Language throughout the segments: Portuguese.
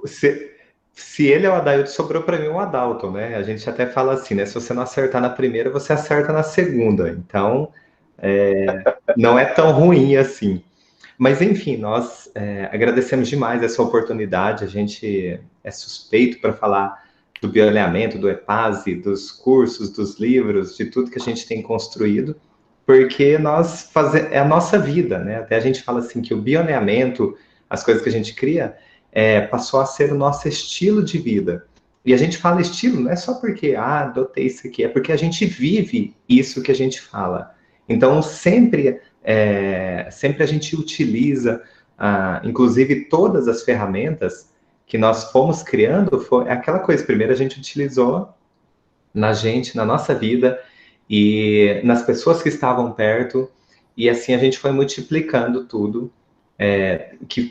Se, se ele é o Adailton, sobrou para mim o Adalto, né? A gente até fala assim, né? Se você não acertar na primeira, você acerta na segunda. Então, não é tão ruim assim. Mas, enfim, nós agradecemos demais essa oportunidade. A gente é suspeito para falar do bioalinhamento, do EPASE, dos cursos, dos livros, de tudo que a gente tem construído, porque é a nossa vida, né? Até a gente fala assim que o bioalinhamento, as coisas que a gente cria, passou a ser o nosso estilo de vida. E a gente fala estilo, não é só porque, adotei isso aqui, é porque a gente vive isso que a gente fala. Então, sempre a gente utiliza, inclusive todas as ferramentas que nós fomos criando, foi aquela coisa, primeiro a gente utilizou na gente, na nossa vida e nas pessoas que estavam perto, e assim a gente foi multiplicando tudo que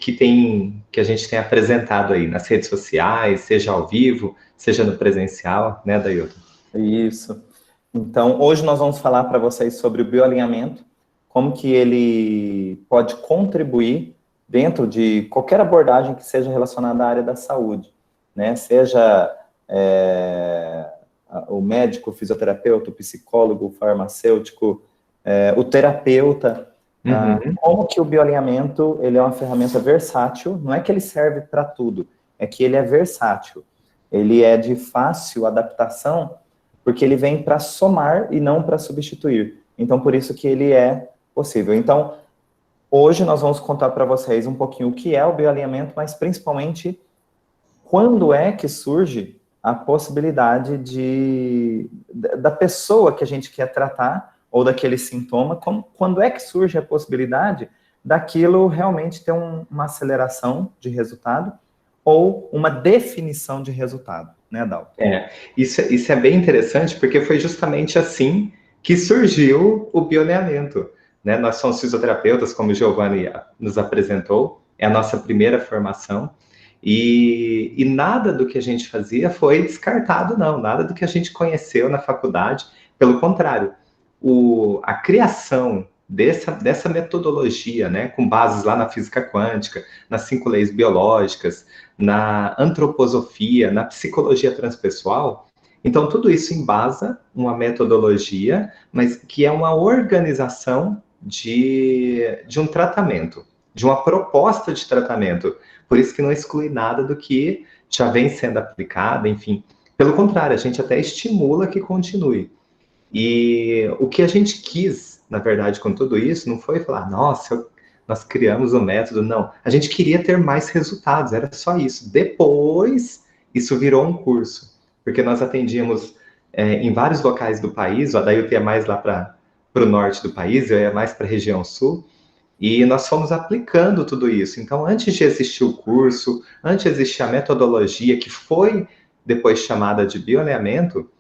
a gente tem apresentado aí nas redes sociais, seja ao vivo, seja no presencial, né, Dailton? Isso. Então, hoje nós vamos falar para vocês sobre o bioalinhamento, como que ele pode contribuir dentro de qualquer abordagem que seja relacionada à área da saúde, né? Seja o médico, o fisioterapeuta, o psicólogo, o farmacêutico, o terapeuta. Como que o bioalinhamento ele é uma ferramenta versátil, não é que ele serve para tudo, é que ele é versátil. Ele é de fácil adaptação, porque ele vem para somar e não para substituir. Então, por isso que ele é possível. Então, hoje nós vamos contar para vocês um pouquinho o que é o bioalinhamento, mas principalmente quando é que surge a possibilidade da pessoa que a gente quer tratar, ou daquele sintoma, quando é que surge a possibilidade daquilo realmente ter uma aceleração de resultado, ou uma definição de resultado, né, Dalton? Isso é bem interessante, porque foi justamente assim que surgiu o bioalinhamento, né? Nós somos fisioterapeutas, como o Giovanni nos apresentou, é a nossa primeira formação, e nada do que a gente fazia foi descartado, não, nada do que a gente conheceu na faculdade, pelo contrário, a criação dessa metodologia, né, com bases lá na física quântica, nas 5 leis biológicas, na antroposofia, na psicologia transpessoal. Então, tudo isso embasa uma metodologia, mas que é uma organização de um tratamento, de uma proposta de tratamento. Por isso que não exclui nada do que já vem sendo aplicado, enfim. Pelo contrário, a gente até estimula que continue. E o que a gente quis, na verdade, com tudo isso, não foi falar, nossa, nós criamos um método, não. A gente queria ter mais resultados, era só isso. Depois, isso virou um curso, porque nós atendíamos em vários locais do país, o Adailton ia mais lá para o norte do país, eu ia mais para a região sul, e nós fomos aplicando tudo isso. Então, antes de existir o curso, antes de existir a metodologia, que foi depois chamada de bioalinhamento,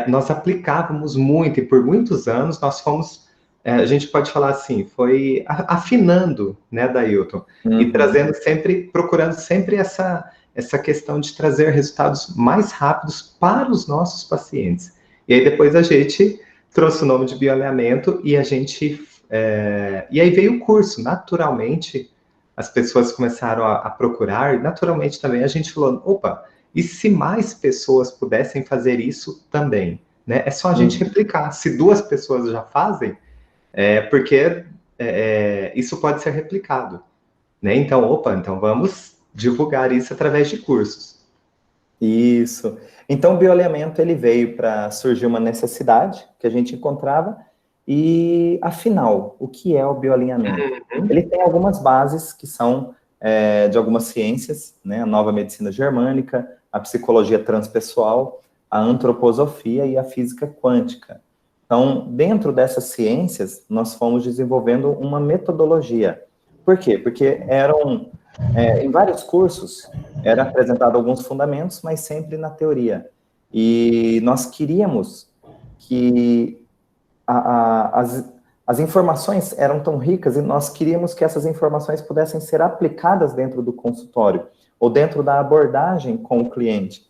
nós aplicávamos muito, e por muitos anos nós fomos, a gente pode falar assim, foi afinando, né, Dailton, e trazendo sempre, procurando sempre essa questão de trazer resultados mais rápidos para os nossos pacientes. E aí depois a gente trouxe o nome de bioalinhamento e e aí veio o curso, naturalmente as pessoas começaram a procurar, e naturalmente também a gente falou, opa, e se mais pessoas pudessem fazer isso também, né? É só a gente replicar. Se 2 pessoas já fazem, porque isso pode ser replicado, né? Então, então vamos divulgar isso através de cursos. Isso. Então, o bioalinhamento ele veio para surgir uma necessidade que a gente encontrava e, afinal, o que é o bioalinhamento? Ele tem algumas bases que são de algumas ciências, né? A nova medicina germânica, a psicologia transpessoal, a antroposofia e a física quântica. Então, dentro dessas ciências, nós fomos desenvolvendo uma metodologia. Por quê? Porque em vários cursos, era apresentado alguns fundamentos, mas sempre na teoria. E nós queríamos que as informações eram tão ricas e nós queríamos que essas informações pudessem ser aplicadas dentro do consultório ou dentro da abordagem com o cliente.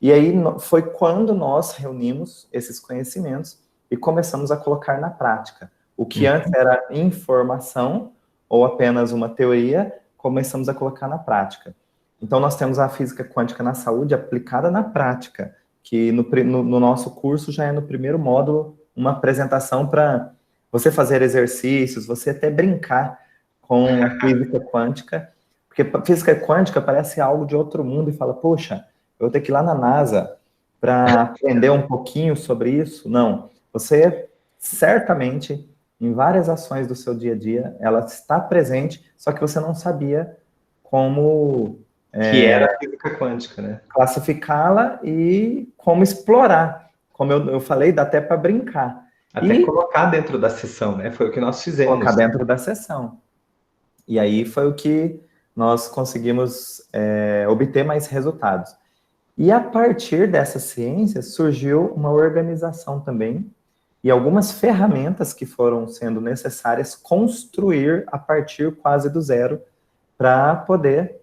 E aí foi quando nós reunimos esses conhecimentos e começamos a colocar na prática. O que antes era informação ou apenas uma teoria começamos a colocar na prática. Então, nós temos a física quântica na saúde aplicada na prática, que no nosso curso já é no primeiro módulo uma apresentação para você fazer exercícios, você até brincar com a física quântica, porque a física quântica parece algo de outro mundo e fala, poxa, eu vou ter que ir lá na NASA para aprender um pouquinho sobre isso. Não, você certamente, em várias ações do seu dia a dia, ela está presente, só que você não sabia como... que era a física quântica, né? Classificá-la e como explorar. Como eu falei, dá até para brincar. Até colocar dentro da sessão, né? Foi o que nós fizemos. Colocar dentro da sessão. E aí foi o que nós conseguimos obter mais resultados. E a partir dessa ciência surgiu uma organização também e algumas ferramentas que foram sendo necessárias construir a partir quase do zero para poder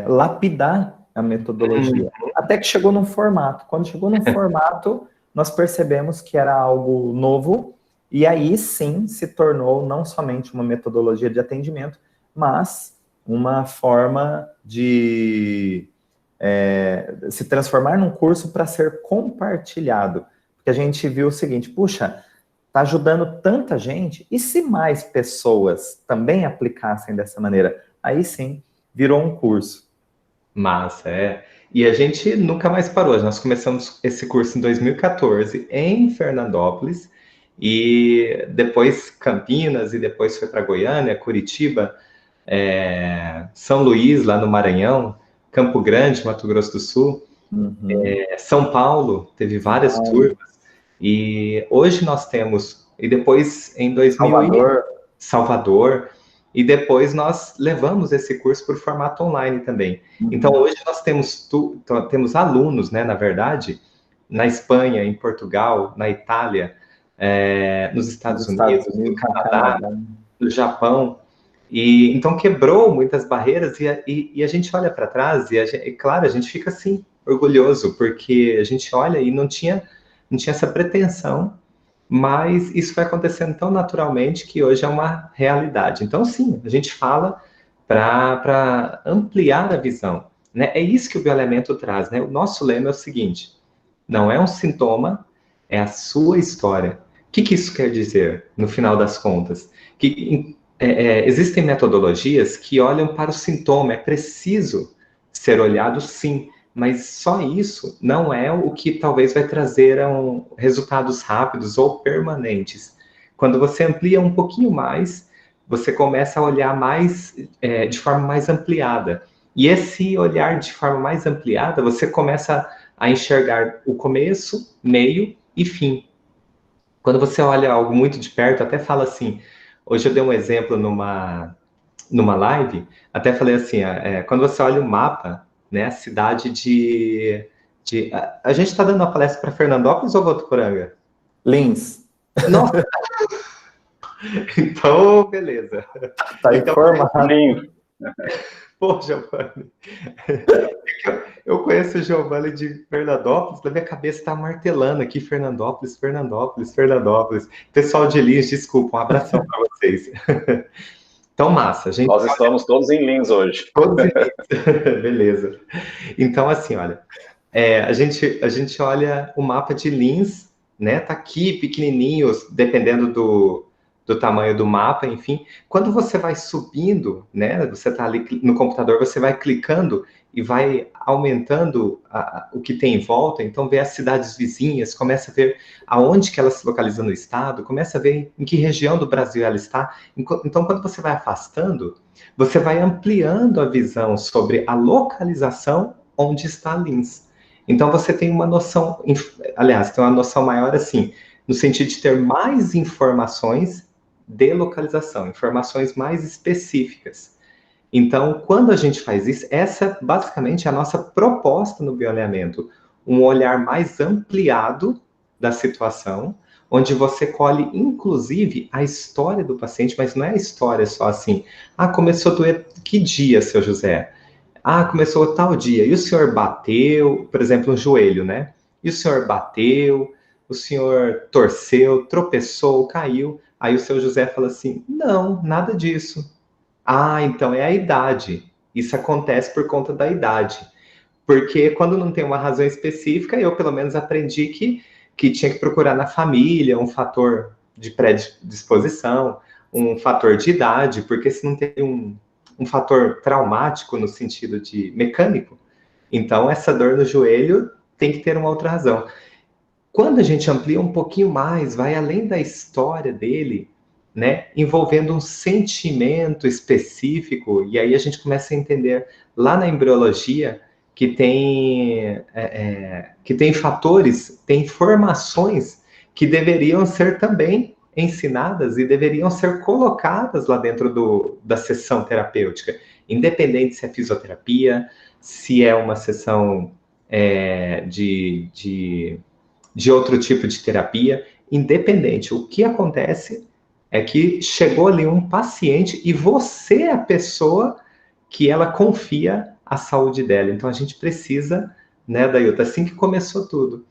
lapidar a metodologia. Até que chegou num formato. Quando chegou num formato, nós percebemos que era algo novo, e aí sim se tornou não somente uma metodologia de atendimento, mas uma forma de se transformar num curso para ser compartilhado. Porque a gente viu o seguinte, puxa, está ajudando tanta gente, e se mais pessoas também aplicassem dessa maneira? Aí sim, virou um curso. Massa, E a gente nunca mais parou. Nós começamos esse curso em 2014 em Fernandópolis, e depois Campinas, e depois foi para Goiânia, Curitiba, São Luís, lá no Maranhão, Campo Grande, Mato Grosso do Sul, São Paulo, teve várias turmas, e hoje nós temos, e depois em 2000 Salvador, e depois nós levamos esse curso para o formato online também. Então, hoje nós temos alunos, né, na verdade, na Espanha, em Portugal, na Itália, nos Estados Unidos, no Canadá, no Japão. E então quebrou muitas barreiras, e a gente olha para trás, e claro, a gente fica assim, orgulhoso, porque a gente olha e não tinha essa pretensão, mas isso foi acontecendo tão naturalmente que hoje é uma realidade. Então, sim, a gente fala para ampliar a visão, né? É isso que o bioelemento traz, né? O nosso lema é o seguinte: não é um sintoma, é a sua história. O que isso quer dizer, no final das contas? Que existem metodologias que olham para o sintoma, é preciso ser olhado, sim, mas só isso não é o que talvez vai trazer resultados rápidos ou permanentes. Quando você amplia um pouquinho mais, você começa a olhar mais, de forma mais ampliada. E esse olhar de forma mais ampliada, você começa a enxergar o começo, meio e fim. Quando você olha algo muito de perto, até fala assim, hoje eu dei um exemplo numa live, até falei assim, quando você olha o mapa, né, a cidade a gente está dando uma palestra para Fernandópolis ou Votuporanga? Lins. Nossa! Então, beleza. Tá informado. Pô, Giovanni. Eu conheço o Giovanni de Fernandópolis, na minha cabeça está martelando aqui, Fernandópolis. Pessoal de Lins, desculpa, um abração para vocês. Então, massa. Nós estamos todos em Lins hoje. Todos em Lins. Beleza. Então, assim, olha, a gente olha o mapa de Lins, né? Tá aqui, pequenininho, dependendo do tamanho do mapa, enfim. Quando você vai subindo, né? Você tá ali no computador, você vai clicando e vai aumentando o que tem em volta, então vê as cidades vizinhas, começa a ver aonde que ela se localiza no estado, começa a ver em que região do Brasil ela está. Então, quando você vai afastando, você vai ampliando a visão sobre a localização onde está Lins. Então, você tem uma noção, aliás, tem uma noção maior assim, no sentido de ter mais informações de localização, informações mais específicas. Então, quando a gente faz isso, essa basicamente é a nossa proposta no bioalinhamento, um olhar mais ampliado da situação, onde você colhe, inclusive, a história do paciente, mas não é a história só assim, começou a doer que dia, seu José? Começou tal dia, e o senhor bateu, por exemplo, um joelho, né? E o senhor bateu, o senhor torceu, tropeçou, caiu, aí o seu José fala assim, não, nada disso. Ah, então é a idade. Isso acontece por conta da idade. Porque quando não tem uma razão específica, eu pelo menos aprendi que tinha que procurar na família um fator de predisposição, um fator de idade, porque se não tem um fator traumático no sentido de mecânico, então essa dor no joelho tem que ter uma outra razão. Quando a gente amplia um pouquinho mais, vai além da história dele, né, envolvendo um sentimento específico, e aí a gente começa a entender lá na embriologia que tem fatores, tem informações que deveriam ser também ensinadas e deveriam ser colocadas lá dentro da sessão terapêutica, independente se é fisioterapia, se é uma sessão de outro tipo de terapia, independente. O que acontece é que chegou ali um paciente e você é a pessoa que ela confia a saúde dela. Então a gente precisa, né, Dailton, assim que começou tudo,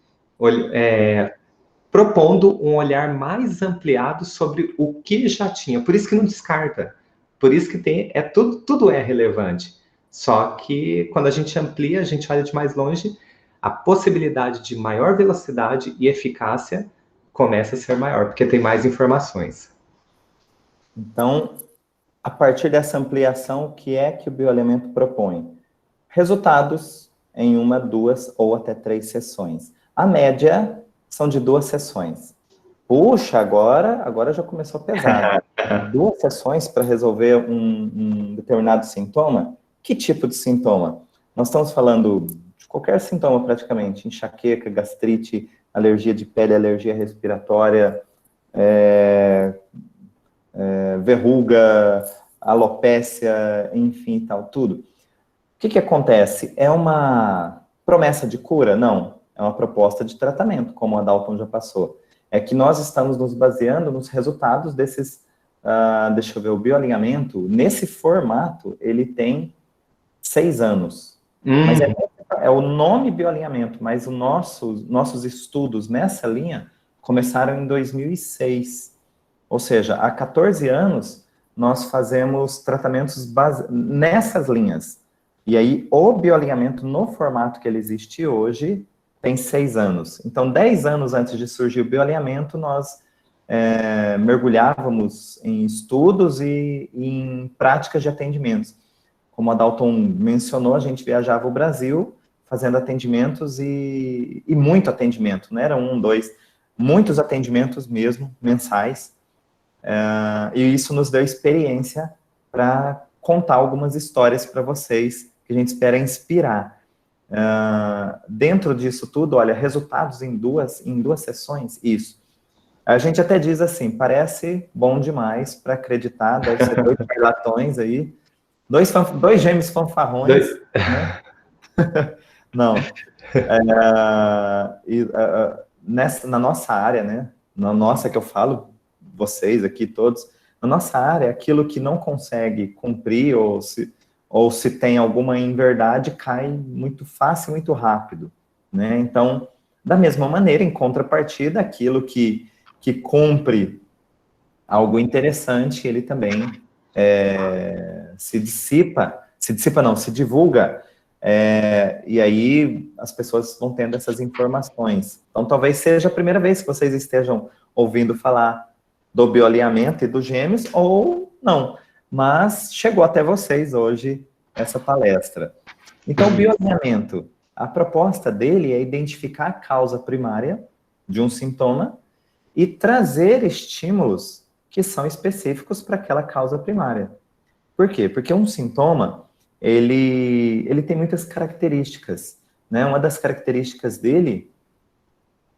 propondo um olhar mais ampliado sobre o que já tinha. Por isso que não descarta. Por isso que tudo é relevante. Só que quando a gente amplia, a gente olha de mais longe, a possibilidade de maior velocidade e eficácia começa a ser maior, porque tem mais informações. Então, a partir dessa ampliação, o que é que o bioelemento propõe? Resultados em 1, 2 ou até 3 sessões. A média são de 2 sessões. Puxa, agora já começou a pesar. 2 sessões para resolver um determinado sintoma? Que tipo de sintoma? Nós estamos falando de qualquer sintoma praticamente, enxaqueca, gastrite, alergia de pele, alergia respiratória, verruga, alopécia, enfim, tal, tudo. O que acontece? É uma promessa de cura? Não. É uma proposta de tratamento, como a Dalton já passou. É que nós estamos nos baseando nos resultados desses, deixa eu ver, o bioalinhamento, nesse formato, ele tem 6 anos. Mas é o nome bioalinhamento, mas os nossos estudos nessa linha começaram em 2006. Ou seja, há 14 anos, nós fazemos tratamentos nessas linhas. E aí, o bioalinhamento no formato que ele existe hoje tem 6 anos. Então, 10 anos antes de surgir o bioalinhamento, nós mergulhávamos em estudos e em práticas de atendimentos. Como a Dalton mencionou, a gente viajava o Brasil fazendo atendimentos e muito atendimento, não era 1, 2, muitos atendimentos mesmo, mensais. E isso nos deu experiência para contar algumas histórias para vocês, que a gente espera inspirar. Dentro disso tudo, olha, resultados em duas sessões, isso. A gente até diz assim, parece bom demais para acreditar, deve ser 2 charlatões aí, 2 gêmeos fanfarrões, né? Não. Na nossa área, né? Na nossa que eu falo, vocês aqui todos, na nossa área, aquilo que não consegue cumprir ou se tem alguma inverdade, cai muito fácil, muito rápido, né? Então, da mesma maneira, em contrapartida, aquilo que cumpre algo interessante, ele também se divulga, e aí as pessoas vão tendo essas informações. Então, talvez seja a primeira vez que vocês estejam ouvindo falar do bioalinhamento e dos gêmeos, ou não, mas chegou até vocês hoje essa palestra. Então, o bioalinhamento, a proposta dele é identificar a causa primária de um sintoma e trazer estímulos que são específicos para aquela causa primária. Por quê? Porque um sintoma, ele tem muitas características, né? Uma das características dele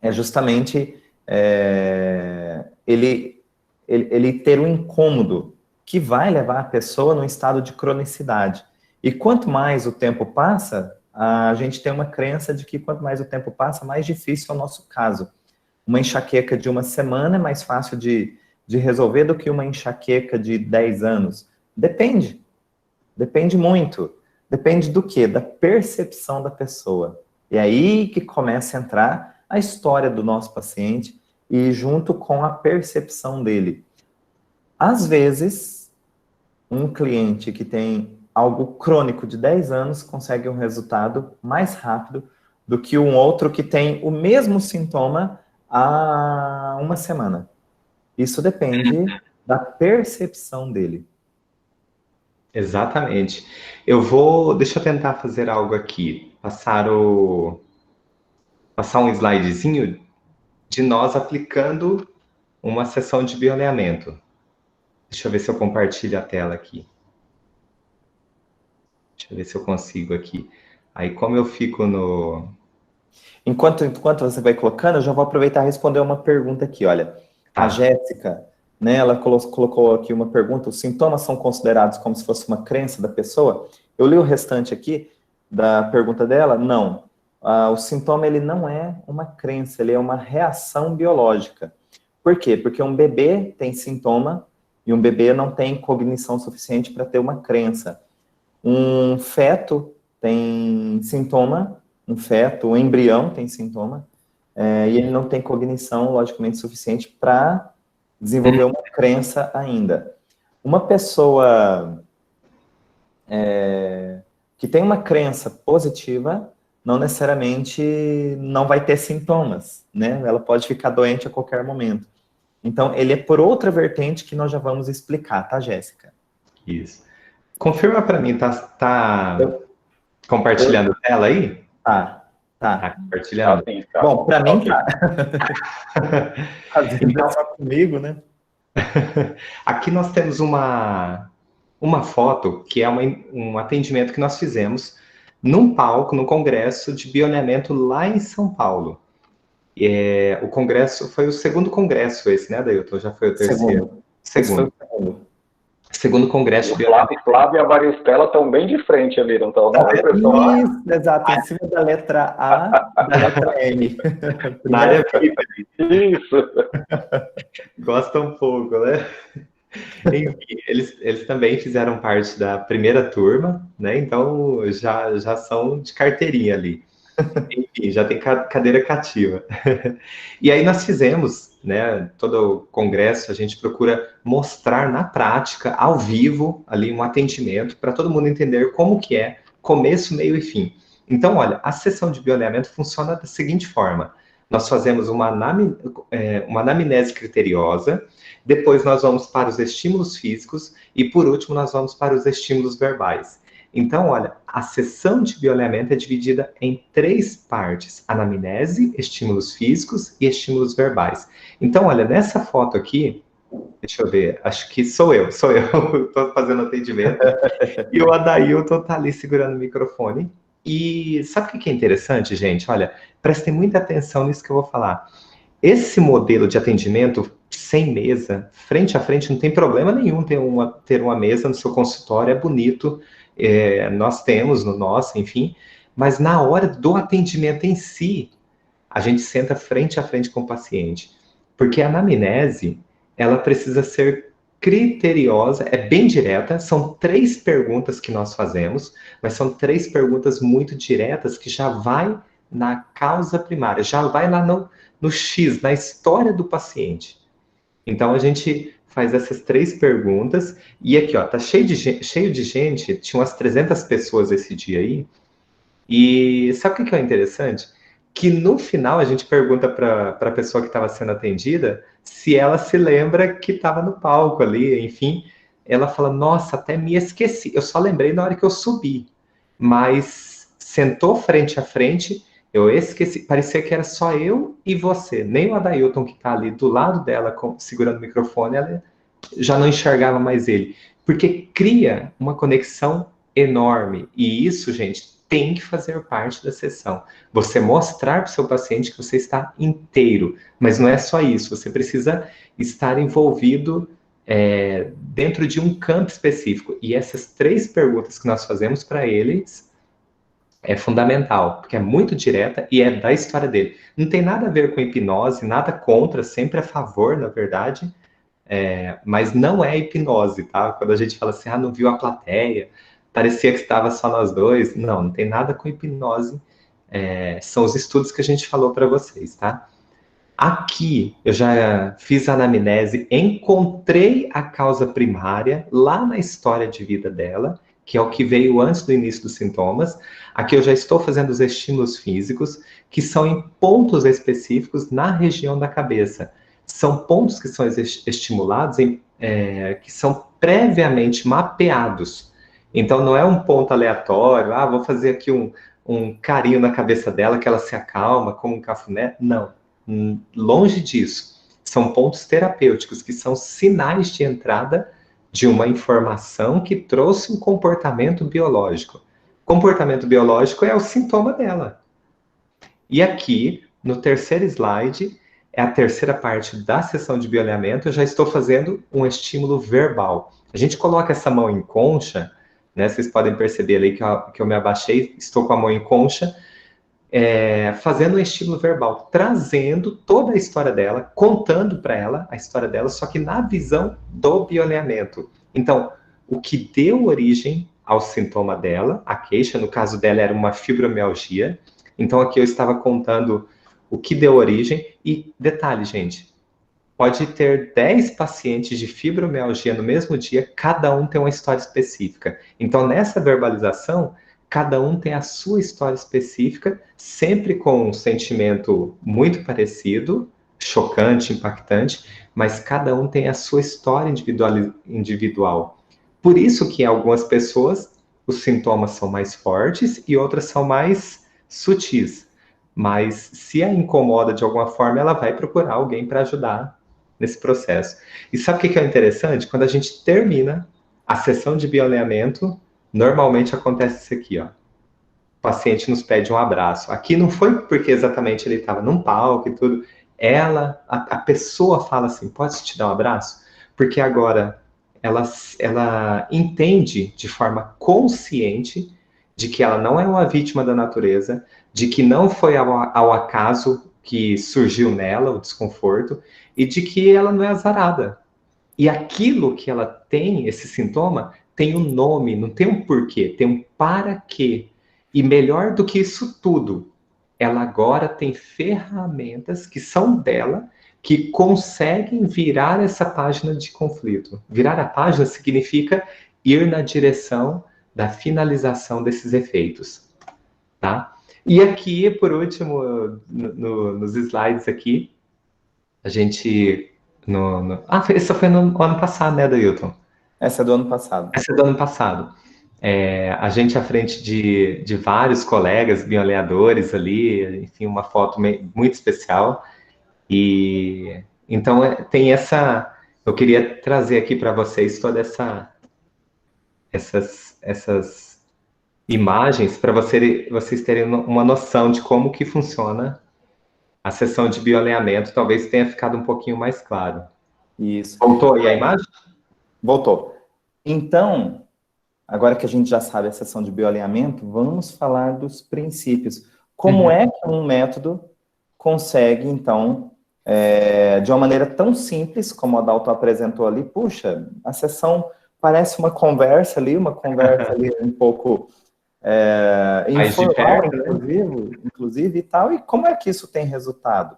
é justamente ele ter um incômodo que vai levar a pessoa num estado de cronicidade. E quanto mais o tempo passa, a gente tem uma crença de que quanto mais o tempo passa, mais difícil é o nosso caso. Uma enxaqueca de 1 semana é mais fácil de resolver do que uma enxaqueca de 10 anos. Depende muito. Depende do quê? Da percepção da pessoa. E aí que começa a entrar a história do nosso paciente e junto com a percepção dele. Às vezes, um cliente que tem algo crônico de 10 anos consegue um resultado mais rápido do que um outro que tem o mesmo sintoma há uma semana. Isso depende da percepção dele. Exatamente. Deixa eu tentar fazer algo aqui, passar um slidezinho de nós aplicando uma sessão de bioalinhamento. Deixa eu ver se eu compartilho a tela aqui. Deixa eu ver se eu consigo aqui. Aí, como eu fico no... Enquanto você vai colocando, eu já vou aproveitar e responder uma pergunta aqui, olha. A Jéssica, né, ela colocou aqui uma pergunta, os sintomas são considerados como se fosse uma crença da pessoa? Eu li o restante aqui da pergunta dela, não. O sintoma, ele não é uma crença, ele é uma reação biológica. Por quê? Porque um bebê tem sintoma e um bebê não tem cognição suficiente para ter uma crença. Um feto tem sintoma, um embrião tem sintoma, e ele não tem cognição, logicamente, suficiente para desenvolver uma crença ainda. Uma pessoa que tem uma crença positiva, não necessariamente não vai ter sintomas, né? Ela pode ficar doente a qualquer momento. Então, ele é por outra vertente que nós já vamos explicar, tá, Jéssica? Isso. Confirma para mim, tá compartilhando tela aí? Tá. Tá compartilhando? Tá. Bom, para mim tá. Então, só comigo, né? Aqui nós temos uma foto que é um atendimento que nós fizemos num palco, no congresso de bioalinhamento lá em São Paulo. O congresso foi o segundo congresso esse, né, Dailton? Já foi o terceiro? Segundo. Segundo congresso. O Flávio e a Maristela estão bem de frente ali, não estão? Isso, exato, em cima da letra A e da letra M. Na área VIP. Isso. Gosta um pouco, né? Enfim, eles também fizeram parte da primeira turma, né? Então já são de carteirinha ali. Enfim, já tem cadeira cativa. E aí nós fizemos, né? Todo o congresso a gente procura mostrar na prática, ao vivo, ali um atendimento para todo mundo entender como que é começo, meio e fim. Então, olha, a sessão de bioalinhamento funciona da seguinte forma: nós fazemos uma anamnese criteriosa. Depois nós vamos para os estímulos físicos e, por último, nós vamos para os estímulos verbais. Então, olha, a sessão de bioalinhamento é dividida em 3 partes: anamnese, estímulos físicos e estímulos verbais. Então, olha, nessa foto aqui, deixa eu ver, acho que sou eu, estou fazendo atendimento, e o Adailton está ali segurando o microfone. E sabe o que é interessante, gente? Olha, prestem muita atenção nisso que eu vou falar. Esse modelo de atendimento sem mesa, frente a frente, não tem problema nenhum ter uma mesa no seu consultório, é bonito, nós temos no nosso, enfim, mas na hora do atendimento em si, a gente senta frente a frente com o paciente, porque a anamnese, ela precisa ser criteriosa, é bem direta, são 3 perguntas que nós fazemos, mas são 3 perguntas muito diretas que já vai na causa primária, já vai lá no X, na história do paciente. Então, a gente faz essas 3 perguntas, e aqui, ó, tá cheio de gente, tinha umas 300 pessoas esse dia aí, e sabe o que é interessante? Que no final a gente pergunta para a pessoa que estava sendo atendida se ela se lembra que estava no palco ali, enfim. Ela fala, nossa, até me esqueci, eu só lembrei na hora que eu subi, mas sentou frente a frente, eu esqueci, parecia que era só eu e você, nem o Adailton que está ali do lado dela, segurando o microfone, ela já não enxergava mais ele, porque cria uma conexão enorme, e isso, gente, tem que fazer parte da sessão. Você mostrar para o seu paciente que você está inteiro, mas não é só isso, você precisa estar envolvido dentro de um campo específico, e essas 3 perguntas que nós fazemos para eles é fundamental, porque é muito direta e é da história dele. Não tem nada a ver com hipnose, nada contra, sempre a favor, na verdade, mas não é hipnose, tá? Quando a gente fala assim, não viu a plateia, parecia que estava só nós dois. Não tem nada com hipnose, são os estudos que a gente falou para vocês, tá? Aqui eu já fiz a anamnese, encontrei a causa primária lá na história de vida dela, que é o que veio antes do início dos sintomas. Aqui eu já estou fazendo os estímulos físicos, que são em pontos específicos na região da cabeça. São pontos que são estimulados, que são previamente mapeados. Então não é um ponto aleatório, vou fazer aqui um carinho na cabeça dela, que ela se acalma, como um cafuné. Não. Longe disso, são pontos terapêuticos que são sinais de entrada de uma informação que trouxe um comportamento biológico. Comportamento biológico é o sintoma dela. E aqui, no terceiro slide, é a terceira parte da sessão de bioalinhamento, eu já estou fazendo um estímulo verbal. A gente coloca essa mão em concha, né? Vocês podem perceber ali que eu me abaixei, estou com a mão em concha, fazendo um estímulo verbal, trazendo toda a história dela, contando para ela a história dela, só que na visão do bioalinhamento. Então, o que deu origem ao sintoma dela, a queixa, no caso dela era uma fibromialgia, então aqui eu estava contando o que deu origem, e detalhe, gente, pode ter 10 pacientes de fibromialgia no mesmo dia, cada um tem uma história específica. Então, nessa verbalização, cada um tem a sua história específica, sempre com um sentimento muito parecido, chocante, impactante, mas cada um tem a sua história individual. Por isso que em algumas pessoas os sintomas são mais fortes e outras são mais sutis. Mas se a incomoda de alguma forma, ela vai procurar alguém para ajudar nesse processo. E sabe o que é interessante? Quando a gente termina a sessão de bioalinhamento, normalmente acontece isso aqui, ó. O paciente nos pede um abraço. Aqui não foi porque exatamente ele estava num palco e tudo. A pessoa fala assim, posso te dar um abraço? Porque agora ela entende de forma consciente de que ela não é uma vítima da natureza, de que não foi ao acaso que surgiu nela o desconforto, e de que ela não é azarada. E aquilo que ela tem, esse sintoma, tem um nome, não tem um porquê, tem um para quê. E melhor do que isso tudo, ela agora tem ferramentas que são dela, que conseguem virar essa página de conflito. Virar a página significa ir na direção da finalização desses efeitos, tá? E aqui, por último, nos slides aqui, a gente... essa foi no ano passado, né, Dailton? Essa é do ano passado. Essa é do ano passado. A gente à frente de vários colegas bioalinhadores ali, enfim, uma foto muito especial. E então tem essa... Eu queria trazer aqui para vocês toda essas imagens para vocês terem uma noção de como que funciona a sessão de bioalinhamento. Talvez tenha ficado um pouquinho mais claro. Isso. Voltou aí a imagem? Voltou. Então, agora que a gente já sabe a sessão de bioalinhamento, vamos falar dos princípios. Como é que um método consegue, então, de uma maneira tão simples, como a Adalto apresentou ali, puxa, a sessão parece uma conversa ali um pouco informal, inclusive, e tal, e como é que isso tem resultado?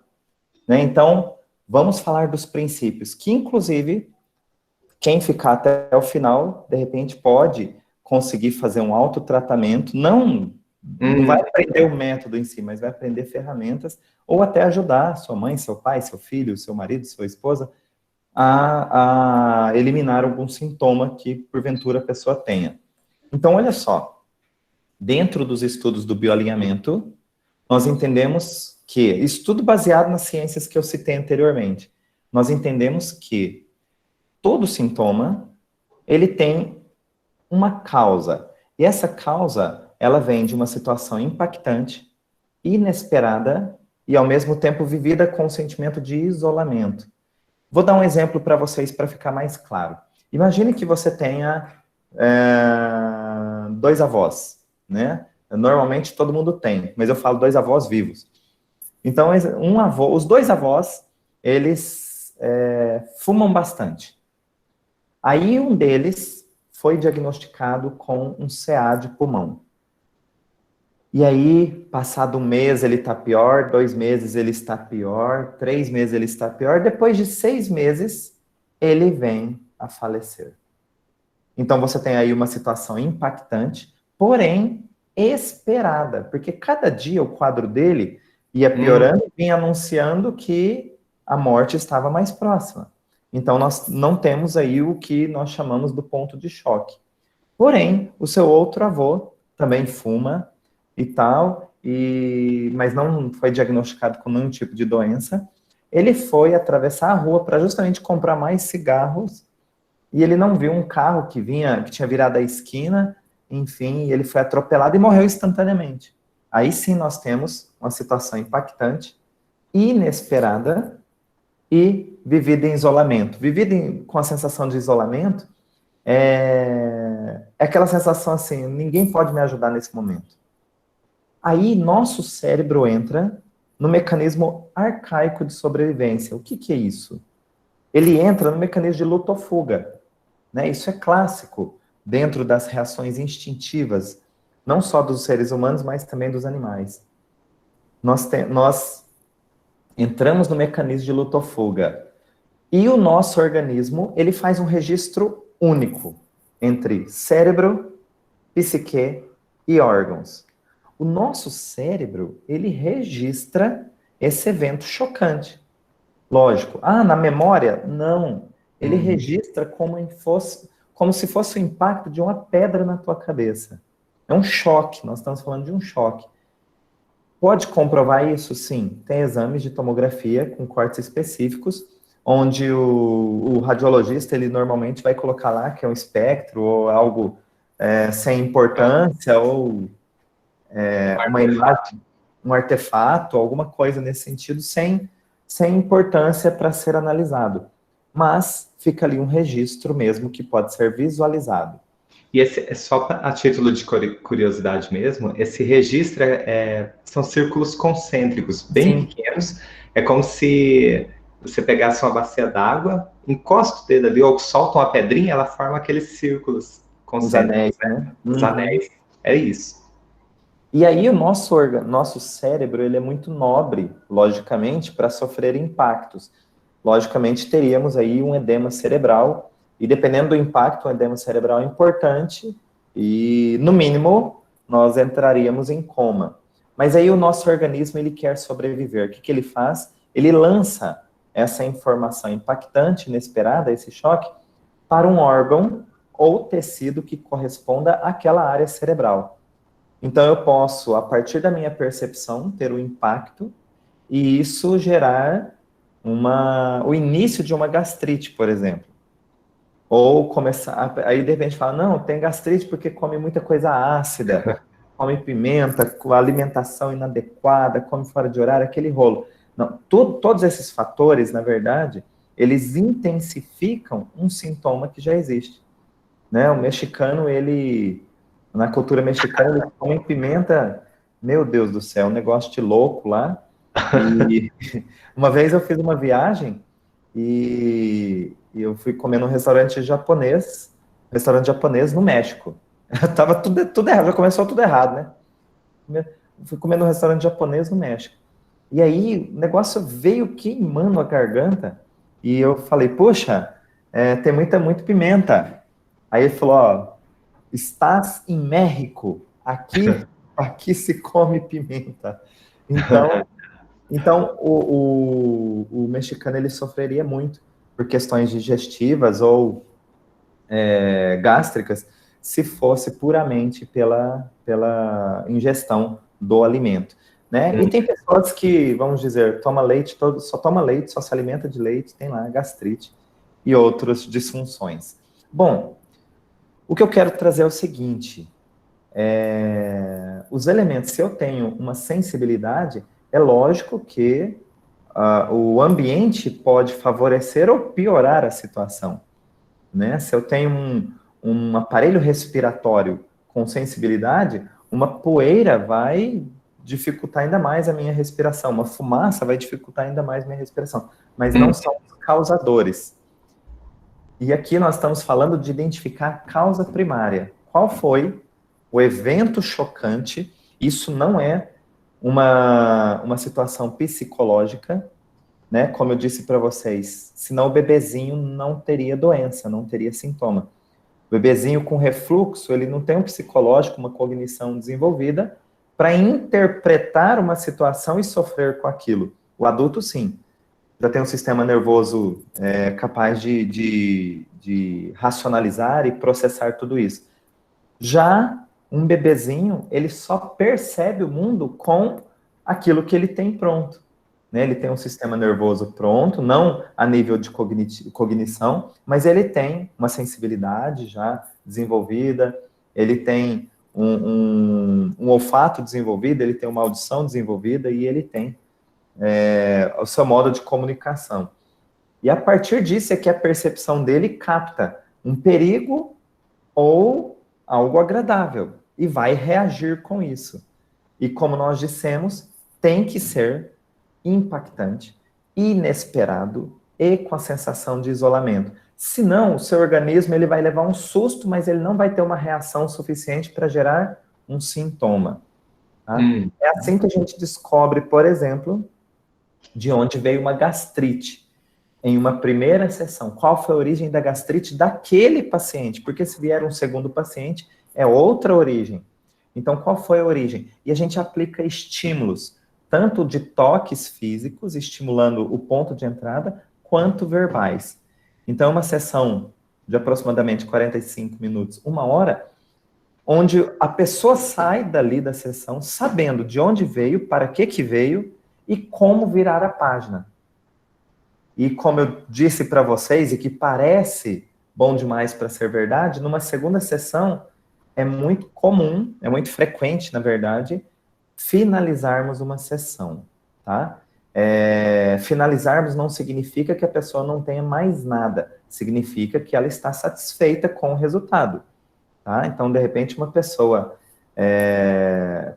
Né? Então, vamos falar dos princípios, que inclusive, quem ficar até o final, de repente pode conseguir fazer um autotratamento, não vai aprender o método em si, mas vai aprender ferramentas, ou até ajudar sua mãe, seu pai, seu filho, seu marido, sua esposa, a eliminar algum sintoma que, porventura, a pessoa tenha. Então, olha só, dentro dos estudos do bioalinhamento, nós entendemos que, estudo baseado nas ciências que eu citei anteriormente, nós entendemos que todo sintoma, ele tem uma causa. E essa causa, ela vem de uma situação impactante, inesperada e, ao mesmo tempo, vivida com um sentimento de isolamento. Vou dar um exemplo para vocês para ficar mais claro. Imagine que você tenha 2 avós, né? Normalmente todo mundo tem, mas eu falo 2 avós vivos. Então, os 2 avós, eles fumam bastante. Aí um deles foi diagnosticado com um CA de pulmão. E aí, passado 1 mês, ele está pior, 2 meses ele está pior, 3 meses ele está pior, depois de 6 meses, ele vem a falecer. Então, você tem aí uma situação impactante, porém esperada, porque cada dia o quadro dele ia piorando e vinha anunciando que a morte estava mais próxima. Então, nós não temos aí o que nós chamamos do ponto de choque. Porém, o seu outro avô também fuma e tal, mas não foi diagnosticado com nenhum tipo de doença. Ele foi atravessar a rua para justamente comprar mais cigarros e ele não viu um carro que tinha virado a esquina, enfim, ele foi atropelado e morreu instantaneamente. Aí sim nós temos uma situação impactante, inesperada e vivida em isolamento. Com a sensação de isolamento, é aquela sensação assim, ninguém pode me ajudar nesse momento. Aí nosso cérebro entra no mecanismo arcaico de sobrevivência. O que é isso? Ele entra no mecanismo de luta ou fuga. Né? Isso é clássico dentro das reações instintivas, não só dos seres humanos, mas também dos animais. Nós entramos no mecanismo de luta ou fuga. E o nosso organismo, ele faz um registro único entre cérebro, psique e órgãos. O nosso cérebro, ele registra esse evento chocante. Lógico. Na memória? Não. Ele registra como se fosse o impacto de uma pedra na tua cabeça. É um choque, nós estamos falando de um choque. Pode comprovar isso? Sim. Tem exames de tomografia com cortes específicos, onde o radiologista, ele normalmente vai colocar lá que é um espectro ou algo sem importância, ou uma imagem, um artefato, alguma coisa nesse sentido, sem importância para ser analisado. Mas fica ali um registro mesmo que pode ser visualizado. E esse é só a título de curiosidade mesmo, esse registro são círculos concêntricos, bem pequenos. É como se você pegasse uma bacia d'água, encosta o dedo ali, ou solta uma pedrinha, ela forma aqueles círculos concêntricos. Os anéis, né? Os anéis. É isso. E aí o nosso cérebro, ele é muito nobre, logicamente, para sofrer impactos. Logicamente, teríamos aí um edema cerebral, e dependendo do impacto, um edema cerebral é importante, e, no mínimo, nós entraríamos em coma. Mas aí o nosso organismo, ele quer sobreviver. O que ele faz? Ele lança essa informação impactante, inesperada, esse choque, para um órgão ou tecido que corresponda àquela área cerebral. Então, eu posso, a partir da minha percepção, ter um impacto, e isso gerar o início de uma gastrite, por exemplo. Ou começar, aí de repente fala, não, tem gastrite porque come muita coisa ácida, come pimenta, com alimentação inadequada, come fora de horário, aquele rolo. Não, todos esses fatores, na verdade, eles intensificam um sintoma que já existe. Né? O mexicano, na cultura mexicana, eles comem pimenta, meu Deus do céu, um negócio de louco lá. E uma vez eu fiz uma viagem e eu fui comer num restaurante japonês no México. Tava tudo errado, já começou tudo errado, né? Fui comer num restaurante japonês no México. E aí o negócio veio queimando a garganta e eu falei, poxa, tem muito pimenta. Aí ele falou, ó, estás em México, aqui se come pimenta. Então, o mexicano, ele sofreria muito por questões digestivas ou gástricas, se fosse puramente pela ingestão do alimento. Né? E tem pessoas que, vamos dizer, só toma leite, só se alimenta de leite, tem lá gastrite e outras disfunções. Bom, o que eu quero trazer é o seguinte, os elementos, se eu tenho uma sensibilidade, é lógico que o ambiente pode favorecer ou piorar a situação. Né? Se eu tenho um aparelho respiratório com sensibilidade, uma poeira vai dificultar ainda mais a minha respiração, uma fumaça vai dificultar ainda mais a minha respiração, mas não são os causadores. E aqui nós estamos falando de identificar a causa primária. Qual foi o evento chocante Isso não é uma situação psicológica, né? Como eu disse para vocês, senão o bebezinho não teria doença, não teria sintoma. O bebezinho com refluxo, ele não tem um psicológico, uma cognição desenvolvida para interpretar uma situação e sofrer com aquilo. O adulto, sim, já tem um sistema nervoso capaz de racionalizar e processar tudo isso. Já um bebezinho, ele só percebe o mundo com aquilo que ele tem pronto. Né? Ele tem um sistema nervoso pronto, não a nível de cognição, mas ele tem uma sensibilidade já desenvolvida, ele tem um olfato desenvolvido, ele tem uma audição desenvolvida e ele tem o seu modo de comunicação. E a partir disso é que a percepção dele capta um perigo ou algo agradável e vai reagir com isso. E como nós dissemos, tem que ser impactante, inesperado e com a sensação de isolamento. Senão, o seu organismo ele vai levar um susto, mas ele não vai ter uma reação suficiente para gerar um sintoma. Tá? É assim que a gente descobre, por exemplo, de onde veio uma gastrite. Em uma primeira sessão, qual foi a origem da gastrite daquele paciente? Porque se vier um segundo paciente, é outra origem. Então, qual foi a origem? E a gente aplica estímulos, tanto de toques físicos, estimulando o ponto de entrada, quanto verbais. Então, uma sessão de aproximadamente 45 minutos, 1 hora, onde a pessoa sai dali da sessão sabendo de onde veio, para que veio e como virar a página. E como eu disse para vocês, e que parece bom demais para ser verdade, numa segunda sessão é muito comum, é muito frequente, na verdade, finalizarmos uma sessão, tá? Finalizarmos não significa que a pessoa não tenha mais nada, significa que ela está satisfeita com o resultado, tá? Então, de repente, uma pessoa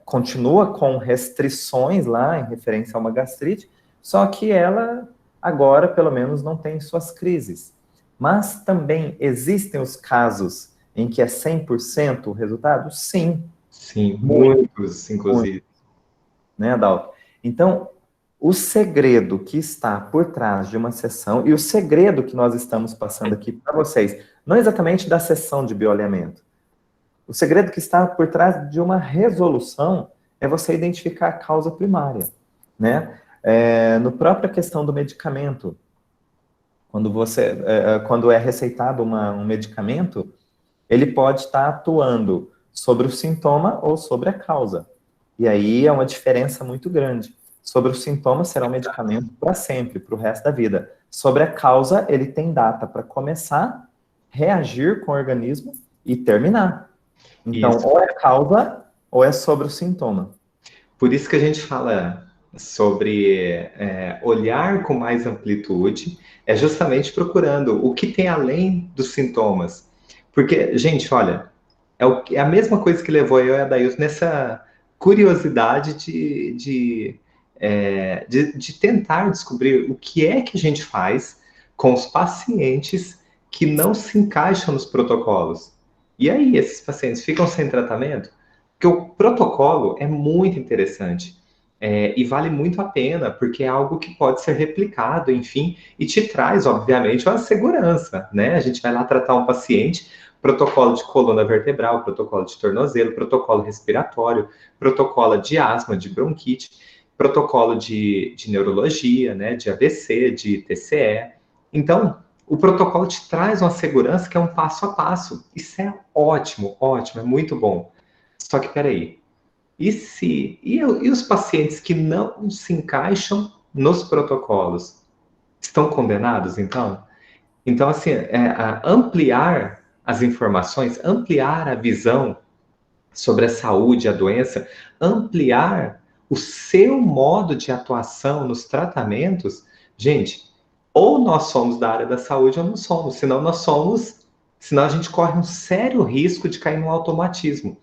continua com restrições lá em referência a uma gastrite, só que ela agora, pelo menos, não tem suas crises. Mas também existem os casos em que é 100% o resultado? Sim. Sim, muitos, inclusive. Muito. Né, Adalto? Então, o segredo que está por trás de uma sessão, e o segredo que nós estamos passando aqui para vocês, não exatamente da sessão de bioalinhamento, o segredo que está por trás de uma resolução é você identificar a causa primária, né? No própria questão do medicamento, quando é receitado um medicamento, ele pode estar atuando sobre o sintoma ou sobre a causa. E aí é uma diferença muito grande. Sobre o sintoma será um medicamento para sempre, para o resto da vida. Sobre a causa, ele tem data para começar, reagir com o organismo e terminar. Então, isso. Ou é causa ou é sobre o sintoma. Por isso que a gente fala sobre olhar com mais amplitude, é justamente procurando o que tem além dos sintomas. Porque, gente, olha, é a mesma coisa que levou eu e a Dailton nessa curiosidade de tentar descobrir o que é que a gente faz com os pacientes que não se encaixam nos protocolos. E aí, esses pacientes ficam sem tratamento? Porque o protocolo é muito interessante. E vale muito a pena, porque é algo que pode ser replicado, enfim, e te traz, obviamente, uma segurança, né? A gente vai lá tratar um paciente, protocolo de coluna vertebral, protocolo de tornozelo, protocolo respiratório, protocolo de asma, de bronquite, protocolo de neurologia, né? De AVC, de TCE. Então, o protocolo te traz uma segurança que é um passo a passo. Isso é ótimo, ótimo, é muito bom. Só que, peraí, e os pacientes que não se encaixam nos protocolos? Estão condenados, então? Então, assim, ampliar as informações, ampliar a visão sobre a saúde, a doença, ampliar o seu modo de atuação nos tratamentos, gente, ou nós somos da área da saúde ou não somos, senão a gente corre um sério risco de cair no automatismo.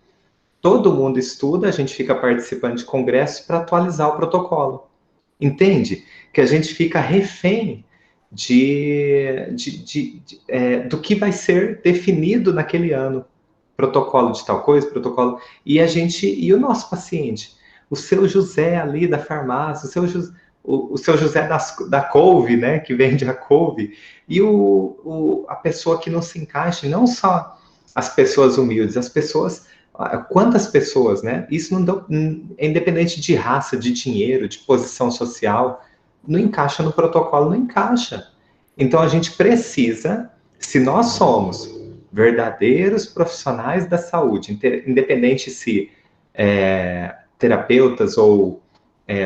Todo mundo estuda, a gente fica participando de congressos para atualizar o protocolo. Entende? Que a gente fica refém do que vai ser definido naquele ano. protocolo de tal coisa, protocolo... E o nosso paciente? O seu José ali da farmácia, o seu José da couve, né, que vende a couve, e a pessoa que não se encaixa, não só as pessoas humildes, as pessoas... Quantas pessoas, né? Isso é independente de raça, de dinheiro, de posição social, não encaixa no protocolo, não encaixa. Então, a gente precisa, se nós somos verdadeiros profissionais da saúde, independente se terapeutas ou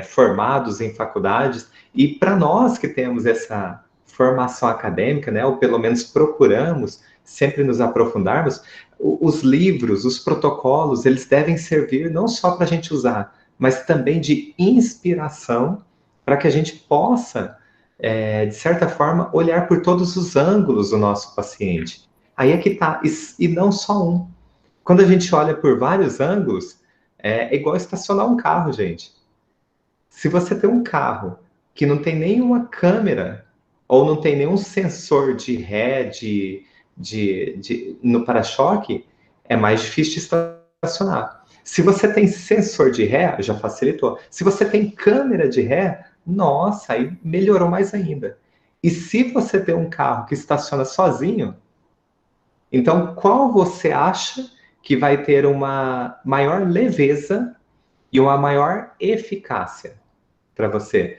formados em faculdades, e para nós que temos essa formação acadêmica, né, ou pelo menos procuramos sempre nos aprofundarmos, os livros, os protocolos, eles devem servir não só para a gente usar, mas também de inspiração para que a gente possa, de certa forma, olhar por todos os ângulos do nosso paciente. Aí é que está, e não só um. Quando a gente olha por vários ângulos, é igual estacionar um carro, gente. Se você tem um carro que não tem nenhuma câmera, ou não tem nenhum sensor de ré, no para-choque, é mais difícil de estacionar. Se você tem sensor de ré, já facilitou. Se você tem câmera de ré, nossa, aí melhorou mais ainda. E se você tem um carro que estaciona sozinho, então qual você acha que vai ter uma maior leveza e uma maior eficácia para você?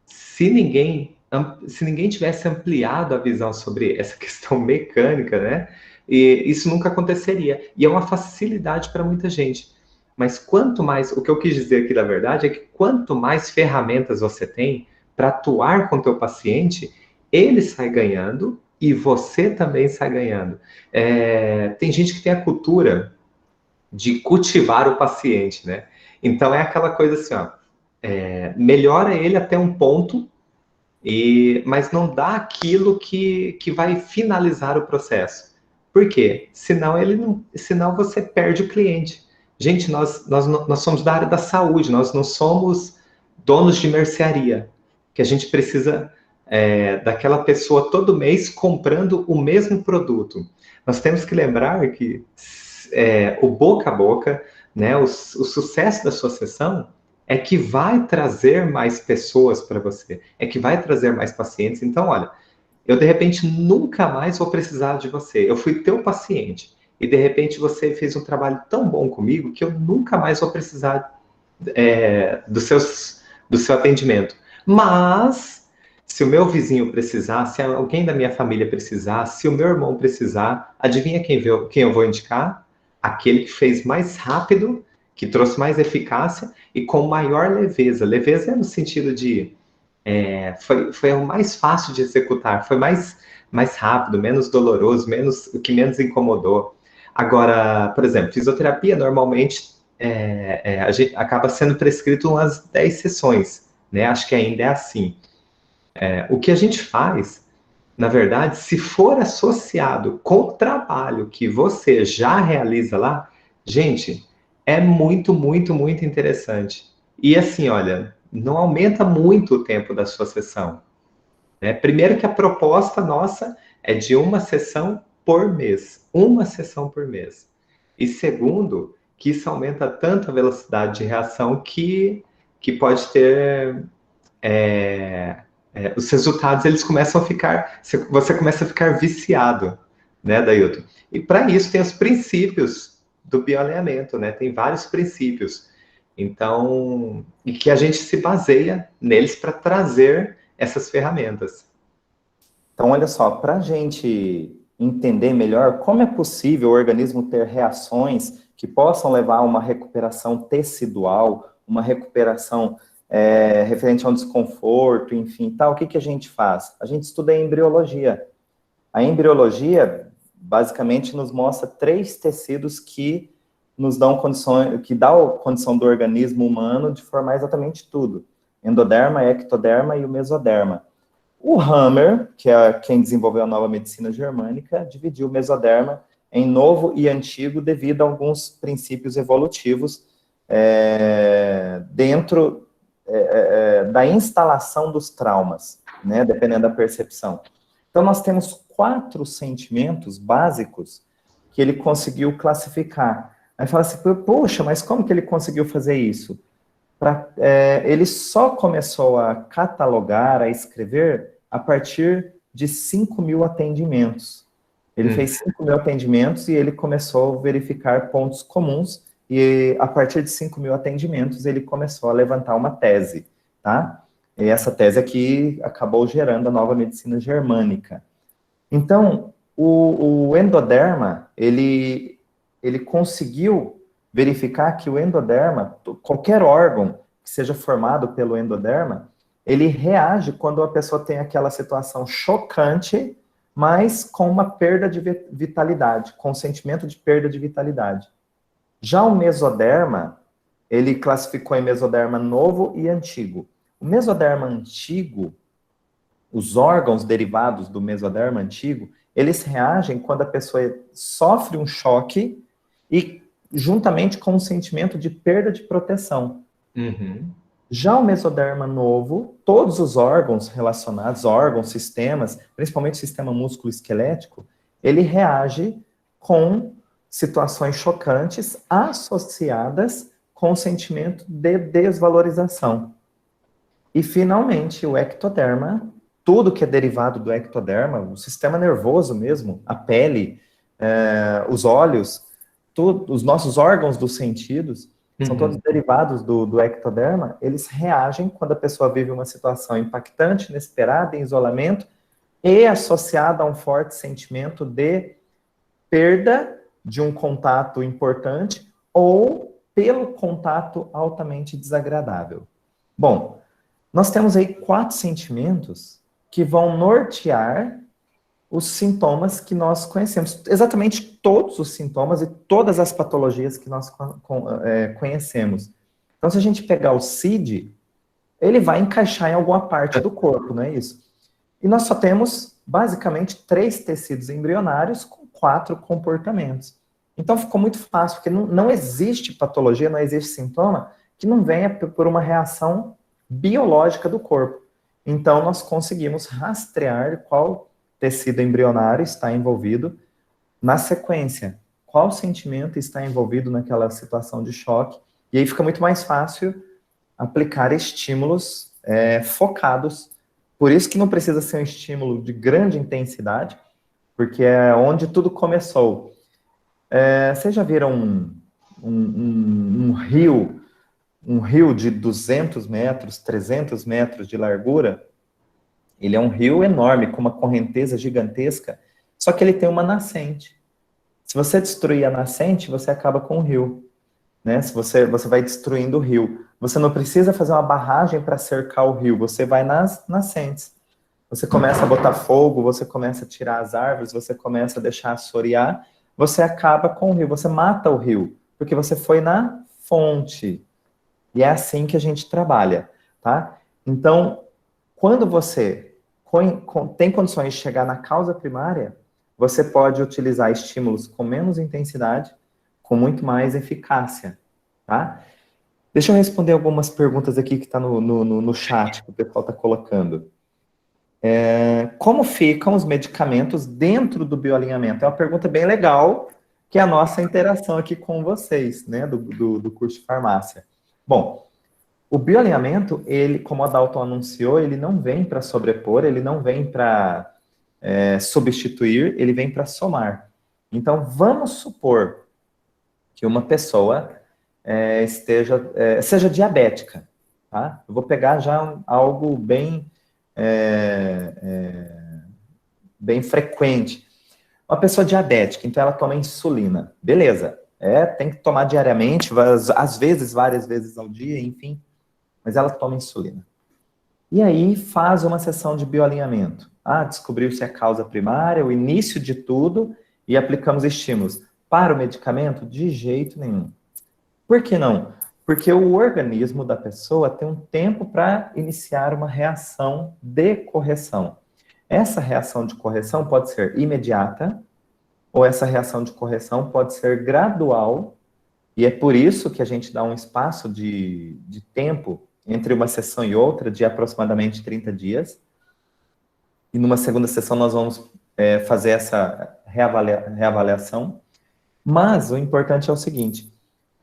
Se ninguém tivesse ampliado a visão sobre essa questão mecânica, né? E isso nunca aconteceria. E é uma facilidade para muita gente. Mas quanto mais, o que eu quis dizer aqui, na verdade, é que quanto mais ferramentas você tem para atuar com o teu paciente, ele sai ganhando e você também sai ganhando. Tem gente que tem a cultura de cultivar o paciente, né? Então é aquela coisa assim, ó, melhora ele até um ponto, mas não dá aquilo que vai finalizar o processo. Por quê? Senão você perde o cliente. Gente, nós somos da área da saúde, nós não somos donos de mercearia, que a gente precisa daquela pessoa todo mês comprando o mesmo produto. Nós temos que lembrar que o boca a boca, né, o sucesso da sua sessão é que vai trazer mais pessoas para você, é que vai trazer mais pacientes. Então, olha, eu de repente nunca mais vou precisar de você. Eu fui teu paciente e de repente você fez um trabalho tão bom comigo que eu nunca mais vou precisar do seu atendimento. Mas se o meu vizinho precisar, se alguém da minha família precisar, se o meu irmão precisar, adivinha quem eu vou indicar? Aquele que fez mais rápido, que trouxe mais eficácia e com maior leveza. Leveza é no sentido de foi o mais fácil de executar, foi mais rápido, menos doloroso, o que menos incomodou. Agora, por exemplo, fisioterapia normalmente a gente acaba sendo prescrito umas 10 sessões, né? Acho que ainda é assim. O que a gente faz, na verdade, se for associado com o trabalho que você já realiza lá, gente, é muito, muito, muito interessante. E assim, olha, não aumenta muito o tempo da sua sessão, né? Primeiro que a proposta nossa é de uma sessão por mês. Uma sessão por mês. E segundo, que isso aumenta tanto a velocidade de reação que pode ter... os resultados, eles começam a ficar... Você começa a ficar viciado, né, Dailton? E para isso tem os princípios do bioalinhamento, né? Tem vários princípios. Então, e que a gente se baseia neles para trazer essas ferramentas. Então, olha só, para a gente entender melhor como é possível o organismo ter reações que possam levar a uma recuperação tecidual, uma recuperação referente a um desconforto, enfim, tal, o que a gente faz? A gente estuda a embriologia. A embriologia, basicamente, nos mostra 3 tecidos que nos dão condições, que dá a condição do organismo humano de formar exatamente tudo. Endoderma, ectoderma e o mesoderma. O Hammer, que é quem desenvolveu a nova medicina germânica, dividiu o mesoderma em novo e antigo devido a alguns princípios evolutivos dentro da instalação dos traumas, né, dependendo da percepção. Então, nós temos 4 sentimentos básicos que ele conseguiu classificar. Aí fala assim, poxa, mas como que ele conseguiu fazer isso? Ele só começou a catalogar, a escrever, a partir de 5.000 atendimentos. Ele fez 5.000 atendimentos e ele começou a verificar pontos comuns, e a partir de 5.000 atendimentos ele começou a levantar uma tese, tá? E essa tese aqui acabou gerando a nova medicina germânica. Então, o endoderma, ele conseguiu verificar que o endoderma, qualquer órgão que seja formado pelo endoderma, ele reage quando a pessoa tem aquela situação chocante, mas com uma perda de vitalidade, com sentimento de perda de vitalidade. Já o mesoderma, ele classificou em mesoderma novo e antigo. O mesoderma antigo, os órgãos derivados do mesoderma antigo, eles reagem quando a pessoa sofre um choque e juntamente com um sentimento de perda de proteção. Já o mesoderma novo, todos os órgãos relacionados, órgãos, sistemas, principalmente o sistema músculo-esquelético, ele reage com situações chocantes associadas com o sentimento de desvalorização. E, finalmente, o ectoderma, tudo que é derivado do ectoderma, o sistema nervoso mesmo, a pele, os olhos, os nossos órgãos dos sentidos, são todos derivados do ectoderma, eles reagem quando a pessoa vive uma situação impactante, inesperada, em isolamento, e associada a um forte sentimento de perda de um contato importante ou pelo contato altamente desagradável. Bom, nós temos aí 4 sentimentos que vão nortear os sintomas que nós conhecemos. Exatamente todos os sintomas e todas as patologias que nós conhecemos. Então, se a gente pegar o CID, ele vai encaixar em alguma parte do corpo, não é isso? E nós só temos, basicamente, 3 tecidos embrionários com 4 comportamentos. Então, ficou muito fácil, porque não existe patologia, não existe sintoma que não venha por uma reação biológica do corpo. Então, nós conseguimos rastrear qual tecido embrionário está envolvido na sequência, qual sentimento está envolvido naquela situação de choque, e aí fica muito mais fácil aplicar estímulos focados. Por isso que não precisa ser um estímulo de grande intensidade, porque é onde tudo começou. Vocês já viram um rio de 200 metros, 300 metros de largura? Ele é um rio enorme, com uma correnteza gigantesca, só que ele tem uma nascente. Se você destruir a nascente, você acaba com o rio, né? Se você vai destruindo o rio. Você não precisa fazer uma barragem para cercar o rio, você vai nas nascentes. Você começa a botar fogo, você começa a tirar as árvores, você começa a deixar assorear, você acaba com o rio, você mata o rio, porque você foi na fonte. E é assim que a gente trabalha, tá? Então, quando você tem condições de chegar na causa primária, você pode utilizar estímulos com menos intensidade, com muito mais eficácia, tá? Deixa eu responder algumas perguntas aqui que está no chat, que o pessoal está colocando. Como ficam os medicamentos dentro do bioalinhamento? É uma pergunta bem legal, que é a nossa interação aqui com vocês, né, do curso de farmácia. Bom, o bioalinhamento, ele, como a Dalton anunciou, ele não vem para sobrepor, ele não vem para substituir, ele vem para somar. Então, vamos supor que uma pessoa seja diabética, tá? Eu vou pegar já algo bem frequente. Uma pessoa diabética, então ela toma insulina. Beleza, tem que tomar diariamente, às vezes, várias vezes ao dia, enfim, mas ela toma insulina. E aí faz uma sessão de bioalinhamento. Descobriu-se a causa primária, o início de tudo, e aplicamos estímulos. Para o medicamento? De jeito nenhum. Por que não? Porque o organismo da pessoa tem um tempo para iniciar uma reação de correção. Essa reação de correção pode ser imediata, ou essa reação de correção pode ser gradual, e é por isso que a gente dá um espaço de tempo entre uma sessão e outra de aproximadamente 30 dias. E numa segunda sessão nós vamos fazer essa reavaliação. Mas o importante é o seguinte,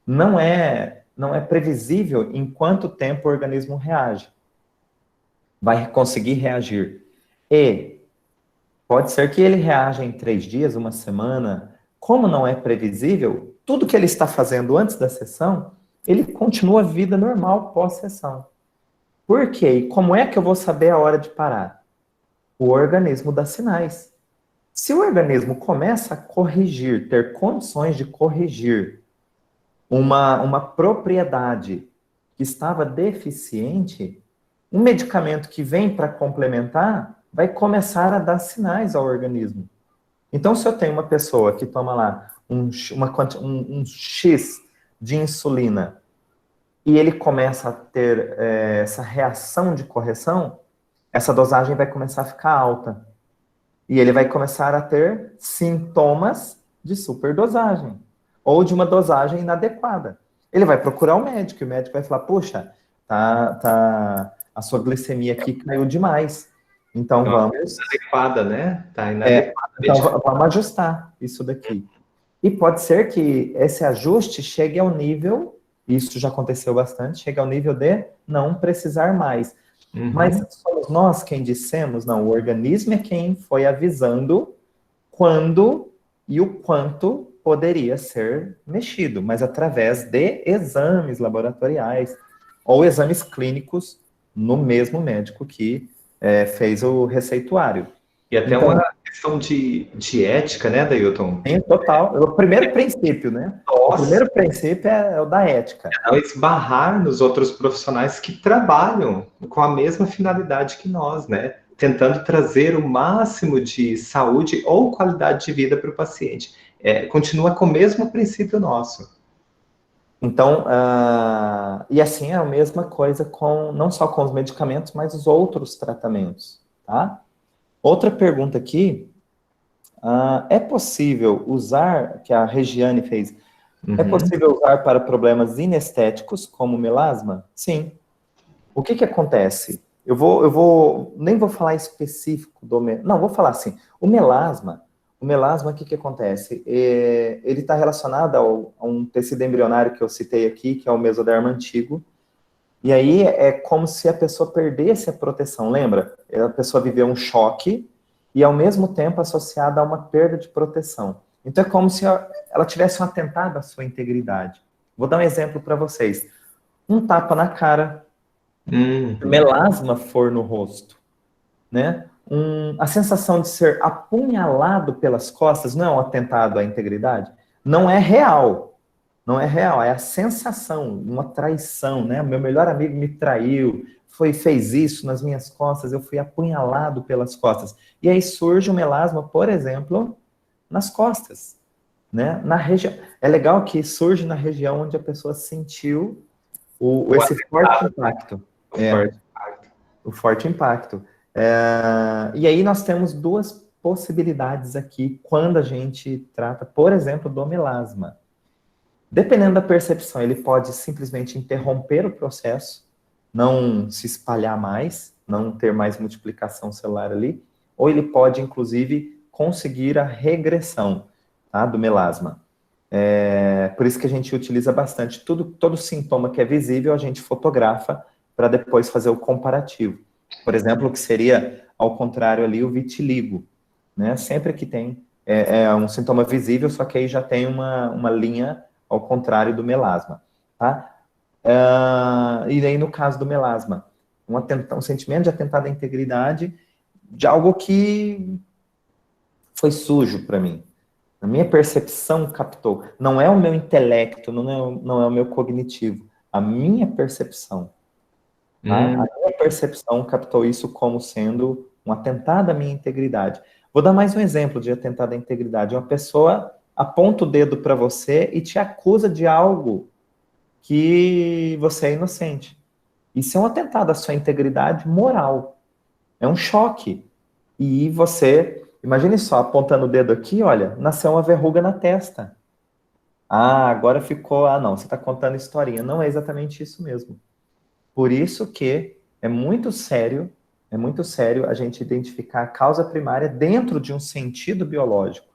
não é previsível em quanto tempo o organismo reage. Vai conseguir reagir. E pode ser que ele reaja em 3 dias, uma semana. Como não é previsível, tudo que ele está fazendo antes da sessão, ele continua a vida normal pós-sessão. Por quê? E como é que eu vou saber a hora de parar? O organismo dá sinais. Se o organismo começa a corrigir, ter condições de corrigir uma propriedade que estava deficiente, um medicamento que vem para complementar vai começar a dar sinais ao organismo. Então, se eu tenho uma pessoa que toma lá um X de insulina e ele começa a ter essa reação de correção, essa dosagem vai começar a ficar alta. E ele vai começar a ter sintomas de superdosagem ou de uma dosagem inadequada. Ele vai procurar o médico, e o médico vai falar, puxa, a sua glicemia aqui caiu demais. Então vamos... Inadequada, né? Tá inadequada. Então vamos ajustar isso daqui. E pode ser que esse ajuste chegue ao nível, isso já aconteceu bastante, chegue ao nível de não precisar mais. Mas somos nós quem dissemos, não, o organismo é quem foi avisando quando e o quanto poderia ser mexido, mas através de exames laboratoriais ou exames clínicos no mesmo médico que fez o receituário. E até então, uma questão de ética, né, Dailton? Sim, total. O primeiro princípio, né? Nossa. O primeiro princípio é o da ética. É não esbarrar nos outros profissionais que trabalham com a mesma finalidade que nós, né? Tentando trazer o máximo de saúde ou qualidade de vida para o paciente. Continua com o mesmo princípio nosso. Então, e assim é a mesma coisa não só com os medicamentos, mas os outros tratamentos, tá? Outra pergunta aqui, é possível usar, que a Regiane fez, é possível usar para problemas inestéticos, como melasma? Sim. O que acontece? Nem vou falar específico do melasma, não, vou falar assim, o melasma, o que acontece? Ele está relacionado a um tecido embrionário que eu citei aqui, que é o mesoderma antigo, e aí é como se a pessoa perdesse a proteção, lembra? A pessoa viveu um choque e, ao mesmo tempo, associada a uma perda de proteção. Então, é como se ela tivesse um atentado à sua integridade. Vou dar um exemplo para vocês. Um tapa na cara, melasma for no rosto, né? A sensação de ser apunhalado pelas costas não é um atentado à integridade? Não é real. Não é real, é a sensação, uma traição, né? Meu melhor amigo me traiu, fez isso nas minhas costas, eu fui apunhalado pelas costas. E aí surge o melasma, por exemplo, nas costas, né? Na região. É legal que surge na região onde a pessoa sentiu esse forte impacto. O forte impacto. E aí nós temos duas possibilidades aqui quando a gente trata, por exemplo, do melasma. Dependendo da percepção, ele pode simplesmente interromper o processo, não se espalhar mais, não ter mais multiplicação celular ali, ou ele pode, inclusive, conseguir a regressão, tá, do melasma. Por isso que a gente utiliza bastante. Todo sintoma que é visível, a gente fotografa para depois fazer o comparativo. Por exemplo, o que seria, ao contrário ali, o vitiligo, né? Sempre que tem um sintoma visível, só que aí já tem uma linha ao contrário do melasma, tá? E aí, no caso do melasma, um sentimento de atentado à integridade de algo que foi sujo para mim. A minha percepção captou. Não é o meu intelecto, não é o meu cognitivo. A minha percepção. Tá? A minha percepção captou isso como sendo um atentado à minha integridade. Vou dar mais um exemplo de atentado à integridade. Uma pessoa aponta o dedo para você e te acusa de algo que você é inocente. Isso é um atentado à sua integridade moral. É um choque. E você, imagine só, apontando o dedo aqui, olha, nasceu uma verruga na testa. Agora ficou, não, você está contando historinha. Não é exatamente isso mesmo. Por isso que é muito sério a gente identificar a causa primária dentro de um sentido biológico.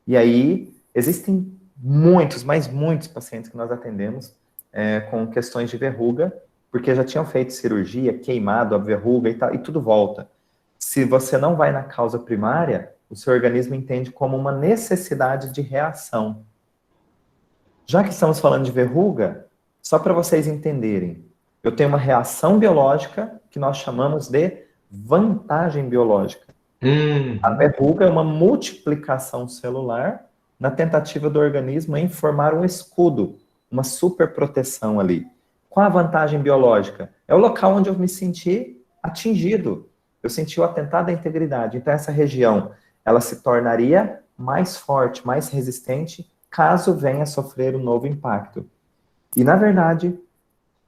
E aí, existem muitos, mas muitos pacientes que nós atendemos com questões de verruga, porque já tinham feito cirurgia, queimado a verruga e tal, e tudo volta. Se você não vai na causa primária, o seu organismo entende como uma necessidade de reação. Já que estamos falando de verruga, só para vocês entenderem, eu tenho uma reação biológica que nós chamamos de vantagem biológica. A verruga é uma multiplicação celular na tentativa do organismo em formar um escudo, uma superproteção ali. Qual a vantagem biológica? É o local onde eu me senti atingido. Eu senti o atentado à integridade. Então, essa região, ela se tornaria mais forte, mais resistente, caso venha a sofrer um novo impacto. E, na verdade,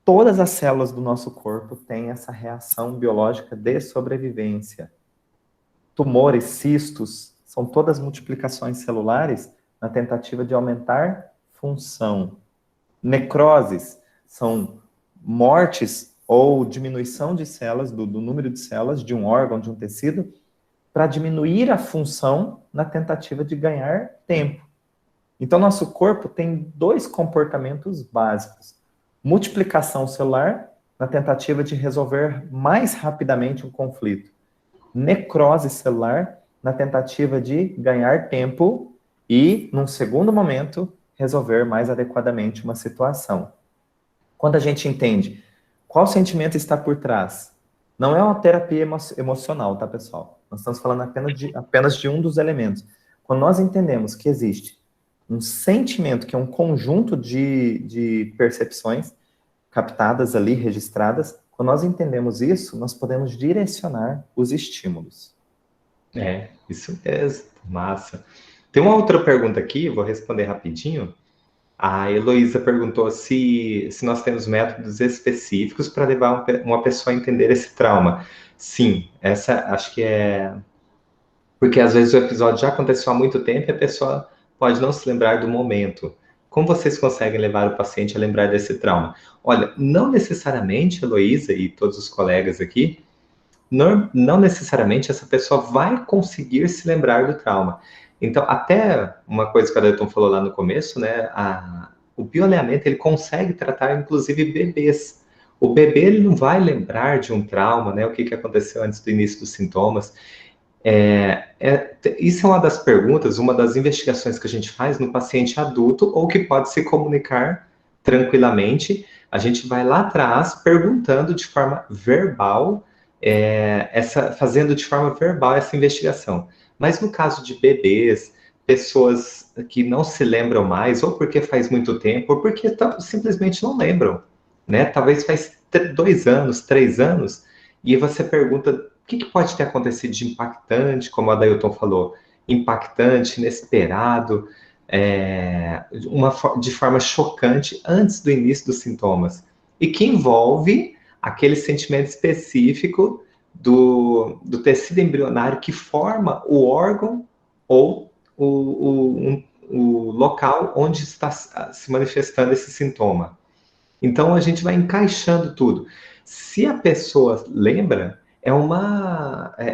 todas as células do nosso corpo têm essa reação biológica de sobrevivência. Tumores, cistos, são todas multiplicações celulares na tentativa de aumentar função. Necroses são mortes ou diminuição de células, do número de células de um órgão, de um tecido, para diminuir a função na tentativa de ganhar tempo. Então, nosso corpo tem dois comportamentos básicos. Multiplicação celular, na tentativa de resolver mais rapidamente um conflito. Necrose celular, na tentativa de ganhar tempo e, num segundo momento, resolver mais adequadamente uma situação. Quando a gente entende qual sentimento está por trás, não é uma terapia emocional, tá, pessoal? Nós estamos falando apenas de um dos elementos. Quando nós entendemos que existe um sentimento, que é um conjunto de percepções captadas ali, registradas, quando nós entendemos isso, nós podemos direcionar os estímulos. Isso mesmo, massa. Tem uma outra pergunta aqui, vou responder rapidinho. A Heloísa perguntou se nós temos métodos específicos para levar uma pessoa a entender esse trauma. Sim, essa acho que é... Porque às vezes o episódio já aconteceu há muito tempo e a pessoa pode não se lembrar do momento. Como vocês conseguem levar o paciente a lembrar desse trauma? Olha, não necessariamente, Heloísa e todos os colegas aqui, não necessariamente essa pessoa vai conseguir se lembrar do trauma. Então, até uma coisa que a Adelton falou lá no começo, né, o bioalinhamento, ele consegue tratar, inclusive, bebês. O bebê, ele não vai lembrar de um trauma, né, o que aconteceu antes do início dos sintomas. Isso é uma das perguntas, uma das investigações que a gente faz no paciente adulto ou que pode se comunicar tranquilamente. A gente vai lá atrás perguntando de forma verbal, fazendo de forma verbal essa investigação. Mas no caso de bebês, pessoas que não se lembram mais, ou porque faz muito tempo, ou porque simplesmente não lembram, né? Talvez faz 2 anos, 3 anos, e você pergunta o que pode ter acontecido de impactante, como a Dailton falou, impactante, inesperado, de forma chocante antes do início dos sintomas, e que envolve aquele sentimento específico do tecido embrionário que forma o órgão ou o local onde está se manifestando esse sintoma. Então, a gente vai encaixando tudo. Se a pessoa lembra,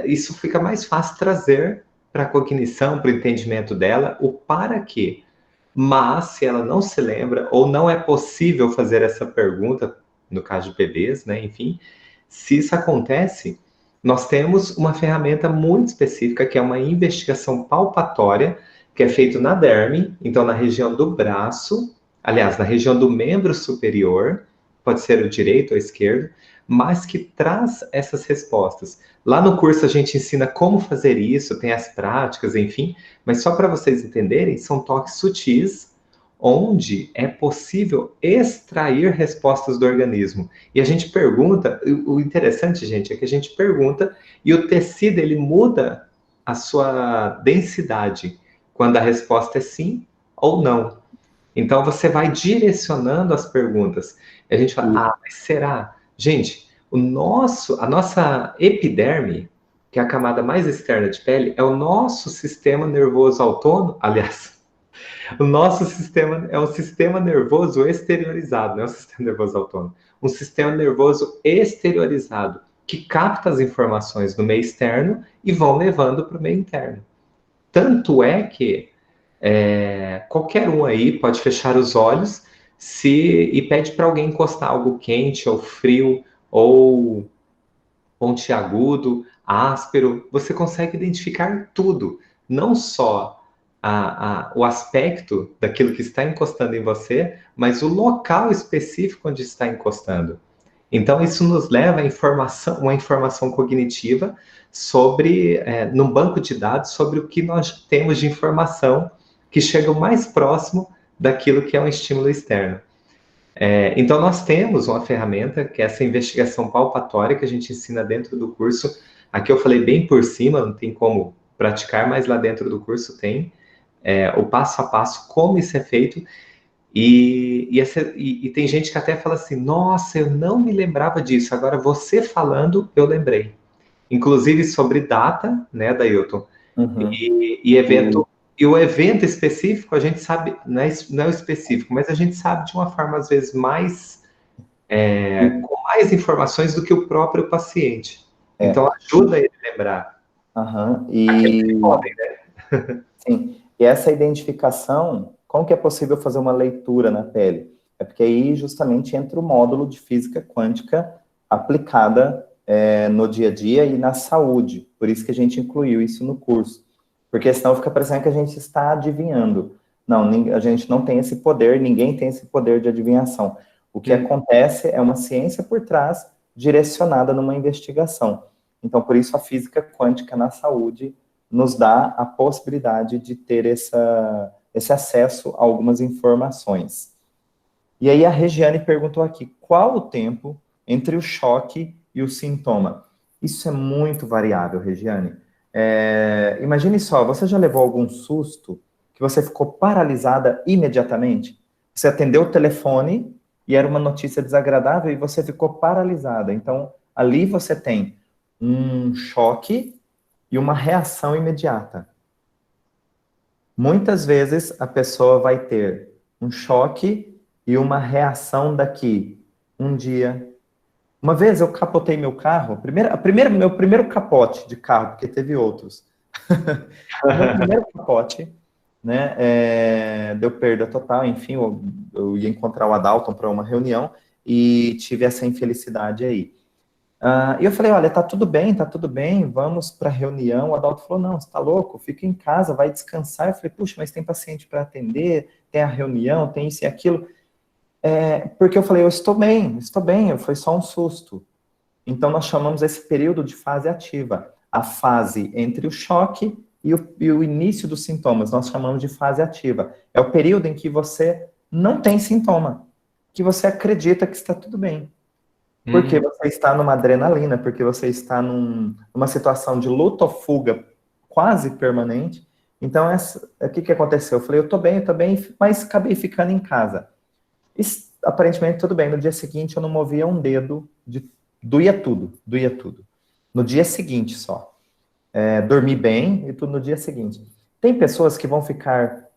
isso fica mais fácil trazer para a cognição, para o entendimento dela, o para quê. Mas, se ela não se lembra, ou não é possível fazer essa pergunta, no caso de bebês, né, enfim, se isso acontece, nós temos uma ferramenta muito específica, que é uma investigação palpatória, que é feita na derme, então na região do braço, aliás, na região do membro superior, pode ser o direito ou o esquerdo, mas que traz essas respostas. Lá no curso a gente ensina como fazer isso, tem as práticas, enfim, mas só para vocês entenderem, são toques sutis, onde é possível extrair respostas do organismo. E a gente pergunta, o interessante, gente, é que a gente pergunta e o tecido, ele muda a sua densidade, quando a resposta é sim ou não. Então, você vai direcionando as perguntas. E a gente fala, mas será? Gente, a nossa epiderme, que é a camada mais externa de pele, é o nosso sistema nervoso autônomo, aliás, o nosso sistema é um sistema nervoso exteriorizado, não é um sistema nervoso autônomo. Um sistema nervoso exteriorizado, que capta as informações do meio externo e vão levando para o meio interno. Tanto é que qualquer um aí pode fechar os olhos e pede para alguém encostar algo quente ou frio ou pontiagudo, áspero. Você consegue identificar tudo, não só o aspecto daquilo que está encostando em você, mas o local específico onde está encostando. Então, isso nos leva a uma informação cognitiva num banco de dados, sobre o que nós temos de informação que chega o mais próximo daquilo que é um estímulo externo. Então, nós temos uma ferramenta, que é essa investigação palpatória, que a gente ensina dentro do curso. Aqui eu falei bem por cima, não tem como praticar, mas lá dentro do curso tem o passo a passo, como isso é feito. E tem gente que até fala assim, nossa, eu não me lembrava disso, agora você falando, eu lembrei. Inclusive sobre data, né, Dailton, e evento. E o evento específico, a gente sabe, não é o específico, mas a gente sabe de uma forma, às vezes, com mais informações do que o próprio paciente. Então, ajuda ele a lembrar. Aqueles que podem, né? Sim. E essa identificação, como que é possível fazer uma leitura na pele? É porque aí, justamente, entra o módulo de física quântica aplicada no dia a dia e na saúde. Por isso que a gente incluiu isso no curso. Porque senão fica parecendo que a gente está adivinhando. Não, a gente não tem esse poder, ninguém tem esse poder de adivinhação. O que acontece é uma ciência por trás, direcionada numa investigação. Então, por isso, a física quântica na saúde nos dá a possibilidade de ter esse acesso a algumas informações. E aí a Regiane perguntou aqui, qual o tempo entre o choque e o sintoma? Isso é muito variável, Regiane. Imagine só, você já levou algum susto que você ficou paralisada imediatamente? Você atendeu o telefone e era uma notícia desagradável e você ficou paralisada. Então, ali você tem um choque e uma reação imediata. Muitas vezes a pessoa vai ter um choque e uma reação daqui um dia. Uma vez eu capotei meu carro, meu primeiro capote de carro, porque teve outros. Meu primeiro capote, né, deu perda total, enfim, eu ia encontrar o Adalton para uma reunião e tive essa infelicidade aí. E eu falei, olha, tá tudo bem, vamos para a reunião. O Adalto falou, não, você tá louco, fica em casa, vai descansar. Eu falei, puxa, mas tem paciente para atender, tem a reunião, tem isso e aquilo. Porque eu falei, eu estou bem, foi só um susto. Então, nós chamamos esse período de fase ativa. A fase entre o choque e o início dos sintomas, nós chamamos de fase ativa. É o período em que você não tem sintoma, que você acredita que está tudo bem. Porque você está numa adrenalina, porque você está numa situação de luta ou fuga quase permanente. Então, o que aconteceu? Eu falei, eu tô bem, mas acabei ficando em casa. E, aparentemente, tudo bem. No dia seguinte, eu não movia um dedo, doía tudo. No dia seguinte só. Dormi bem e tudo no dia seguinte. Tem pessoas que vão ficar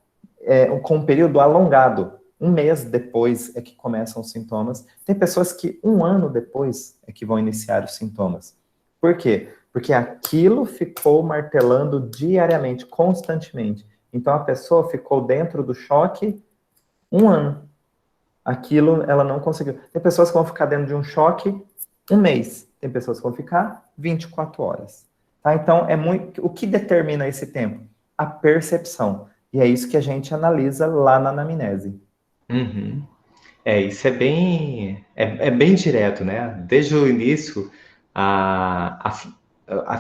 com um período alongado. Um mês depois é que começam os sintomas. Tem pessoas que 1 ano depois é que vão iniciar os sintomas. Por quê? Porque aquilo ficou martelando diariamente, constantemente. Então, a pessoa ficou dentro do choque 1 ano. Aquilo ela não conseguiu. Tem pessoas que vão ficar dentro de um choque 1 mês. Tem pessoas que vão ficar 24 horas. Tá? Então, o que determina esse tempo? A percepção. E é isso que a gente analisa lá na anamnese. Isso é bem direto, né? Desde o início, a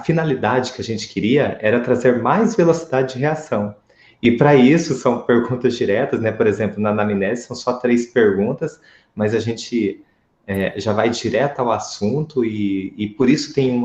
finalidade que a gente queria era trazer mais velocidade de reação. E para isso são perguntas diretas, né? Por exemplo, na anamnese são só 3 perguntas, mas a gente já vai direto ao assunto e por isso tem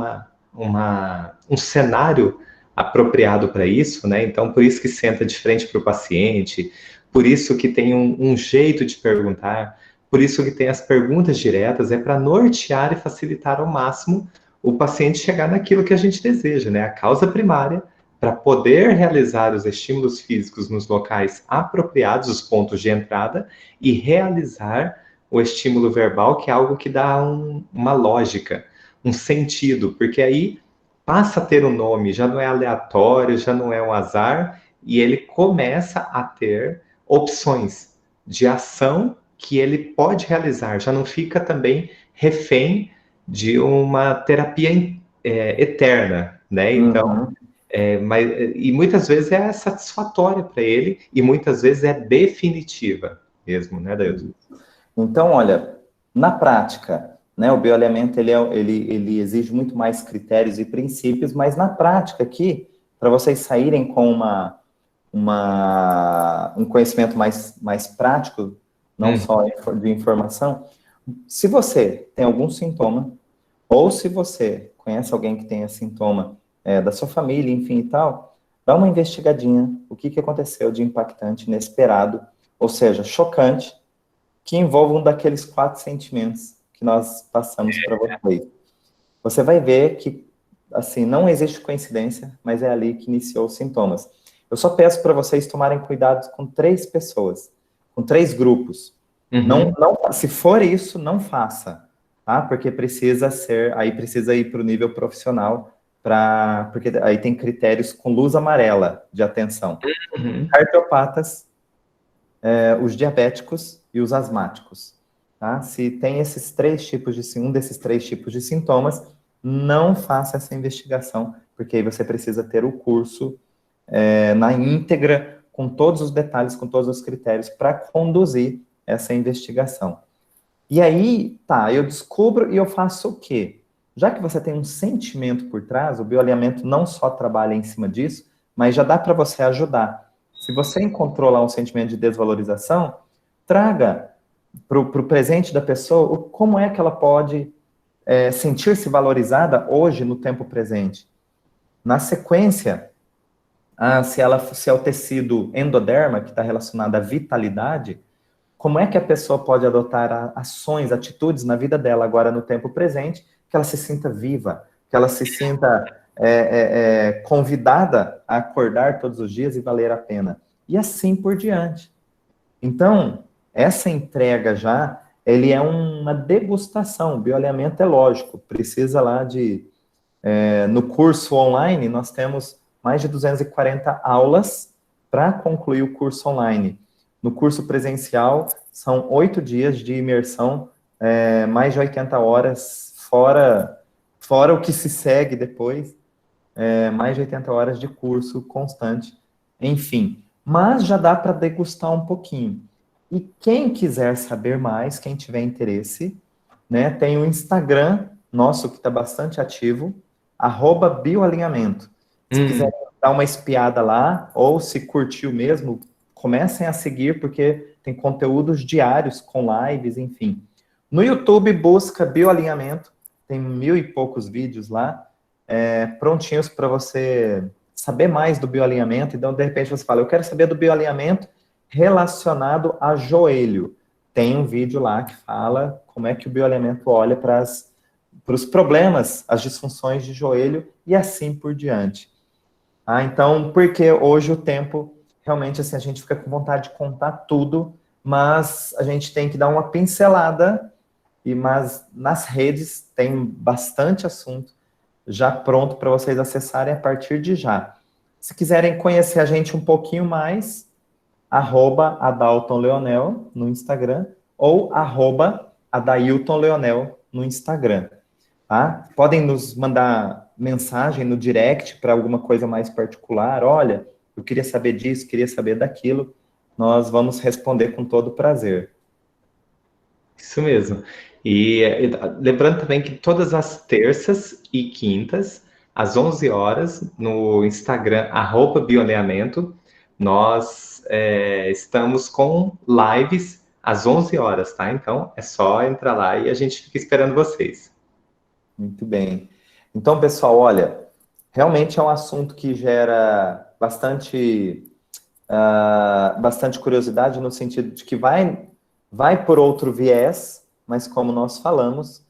um cenário apropriado para isso, né? Então, por isso que senta de frente para o paciente, por isso que tem um jeito de perguntar, por isso que tem as perguntas diretas, para nortear e facilitar ao máximo o paciente chegar naquilo que a gente deseja, né? A causa primária, para poder realizar os estímulos físicos nos locais apropriados, os pontos de entrada, e realizar o estímulo verbal, que é algo que dá uma lógica, um sentido, porque aí passa a ter um nome, já não é aleatório, já não é um azar, e ele começa a ter opções de ação que ele pode realizar, já não fica também refém de uma terapia eterna, né? Então, e muitas vezes é satisfatória para ele e muitas vezes é definitiva mesmo, né, Dailton? Então, olha, na prática, né, o bioalinhamento ele exige muito mais critérios e princípios, mas na prática aqui, para vocês saírem com um conhecimento mais prático, não só de informação, se você tem algum sintoma, ou se você conhece alguém que tenha sintoma da sua família, enfim e tal, dá uma investigadinha, o que aconteceu de impactante, inesperado, ou seja, chocante, que envolve um daqueles 4 sentimentos que nós passamos para vocês. Você vai ver que, assim, não existe coincidência, mas é ali que iniciou os sintomas. Eu só peço para vocês tomarem cuidado com 3 pessoas, com 3 grupos. Não, se for isso, não faça, tá? Porque precisa ir para o nível profissional, porque aí tem critérios com luz amarela de atenção. Cardiopatas, os diabéticos e os asmáticos, tá? Se tem um desses 3 tipos de sintomas, não faça essa investigação, porque aí você precisa ter o curso na íntegra, com todos os detalhes, com todos os critérios, para conduzir essa investigação. E aí, tá, eu descubro e eu faço o quê? Já que você tem um sentimento por trás, o bioalinhamento não só trabalha em cima disso, mas já dá para você ajudar. Se você encontrou lá um sentimento de desvalorização, traga para o presente da pessoa como é que ela pode sentir-se valorizada hoje, no tempo presente. Na sequência, se é o tecido endoderma, que está relacionado à vitalidade, como é que a pessoa pode adotar ações, atitudes na vida dela agora no tempo presente, que ela se sinta viva, que ela se sinta convidada a acordar todos os dias e valer a pena. E assim por diante. Então, essa entrega ele é uma degustação. O bioalinhamento é lógico, precisa lá no curso online, nós temos mais de 240 aulas para concluir o curso online. No curso presencial, são 8 dias de imersão, mais de 80 horas, fora o que se segue depois, mais de 80 horas de curso constante, enfim. Mas já dá para degustar um pouquinho. E quem quiser saber mais, quem tiver interesse, né, tem o Instagram nosso, que está bastante ativo, @bioalinhamento. Se quiser dar uma espiada lá, ou se curtiu mesmo, comecem a seguir, porque tem conteúdos diários com lives, enfim. No YouTube, busca bioalinhamento, tem 1000 e poucos vídeos lá, prontinhos para você saber mais do bioalinhamento. Então, de repente, você fala, eu quero saber do bioalinhamento relacionado a joelho. Tem um vídeo lá que fala como é que o bioalinhamento olha para os problemas, as disfunções de joelho e assim por diante. Então, porque hoje o tempo, realmente, assim, a gente fica com vontade de contar tudo, mas a gente tem que dar uma pincelada, mas nas redes tem bastante assunto já pronto para vocês acessarem a partir de já. Se quiserem conhecer a gente um pouquinho mais, @AdaltonLeonel no Instagram ou @AdailtonLeonel no Instagram. Tá? Podem nos mandar mensagem no direct para alguma coisa mais particular. Olha, eu queria saber disso, queria saber daquilo. Nós vamos responder com todo prazer. Isso mesmo. E lembrando também que todas as terças e quintas, às 11 horas, no Instagram, @bioalinhamento, nós estamos com lives às 11 horas, tá? Então, é só entrar lá e a gente fica esperando vocês. Muito bem. Então, pessoal, olha, realmente é um assunto que gera bastante curiosidade, no sentido de que vai por outro viés, mas como nós falamos,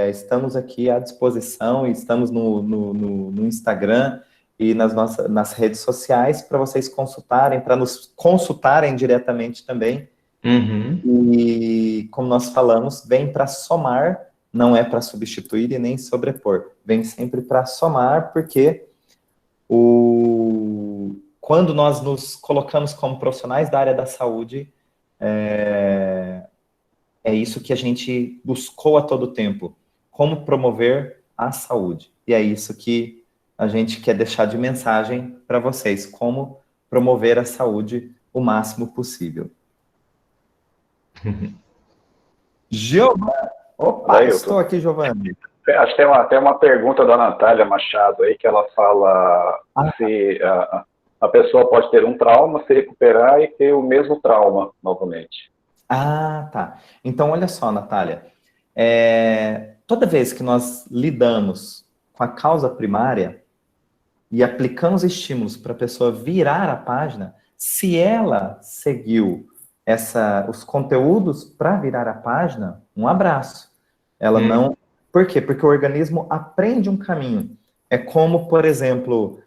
estamos aqui à disposição e estamos no Instagram e nas redes sociais para vocês consultarem, para nos consultarem diretamente também. E, como nós falamos, vem para somar, não é para substituir e nem sobrepor. Vem sempre para somar, porque quando nós nos colocamos como profissionais da área da saúde, é isso que a gente buscou a todo tempo, como promover a saúde. E é isso que a gente quer deixar de mensagem para vocês, como promover a saúde o máximo possível. Giovanni. Opa, estou aqui, Giovanni. Acho que tem uma pergunta da Natália Machado aí, que ela fala se a pessoa pode ter um trauma, se recuperar e ter o mesmo trauma novamente. Ah, tá. Então, olha só, Natália. Toda vez que nós lidamos com a causa primária e aplicamos estímulos para a pessoa virar a página, se ela seguiu os conteúdos para virar a página, um abraço. Ela não... Por quê? Porque o organismo aprende um caminho. É como, por exemplo,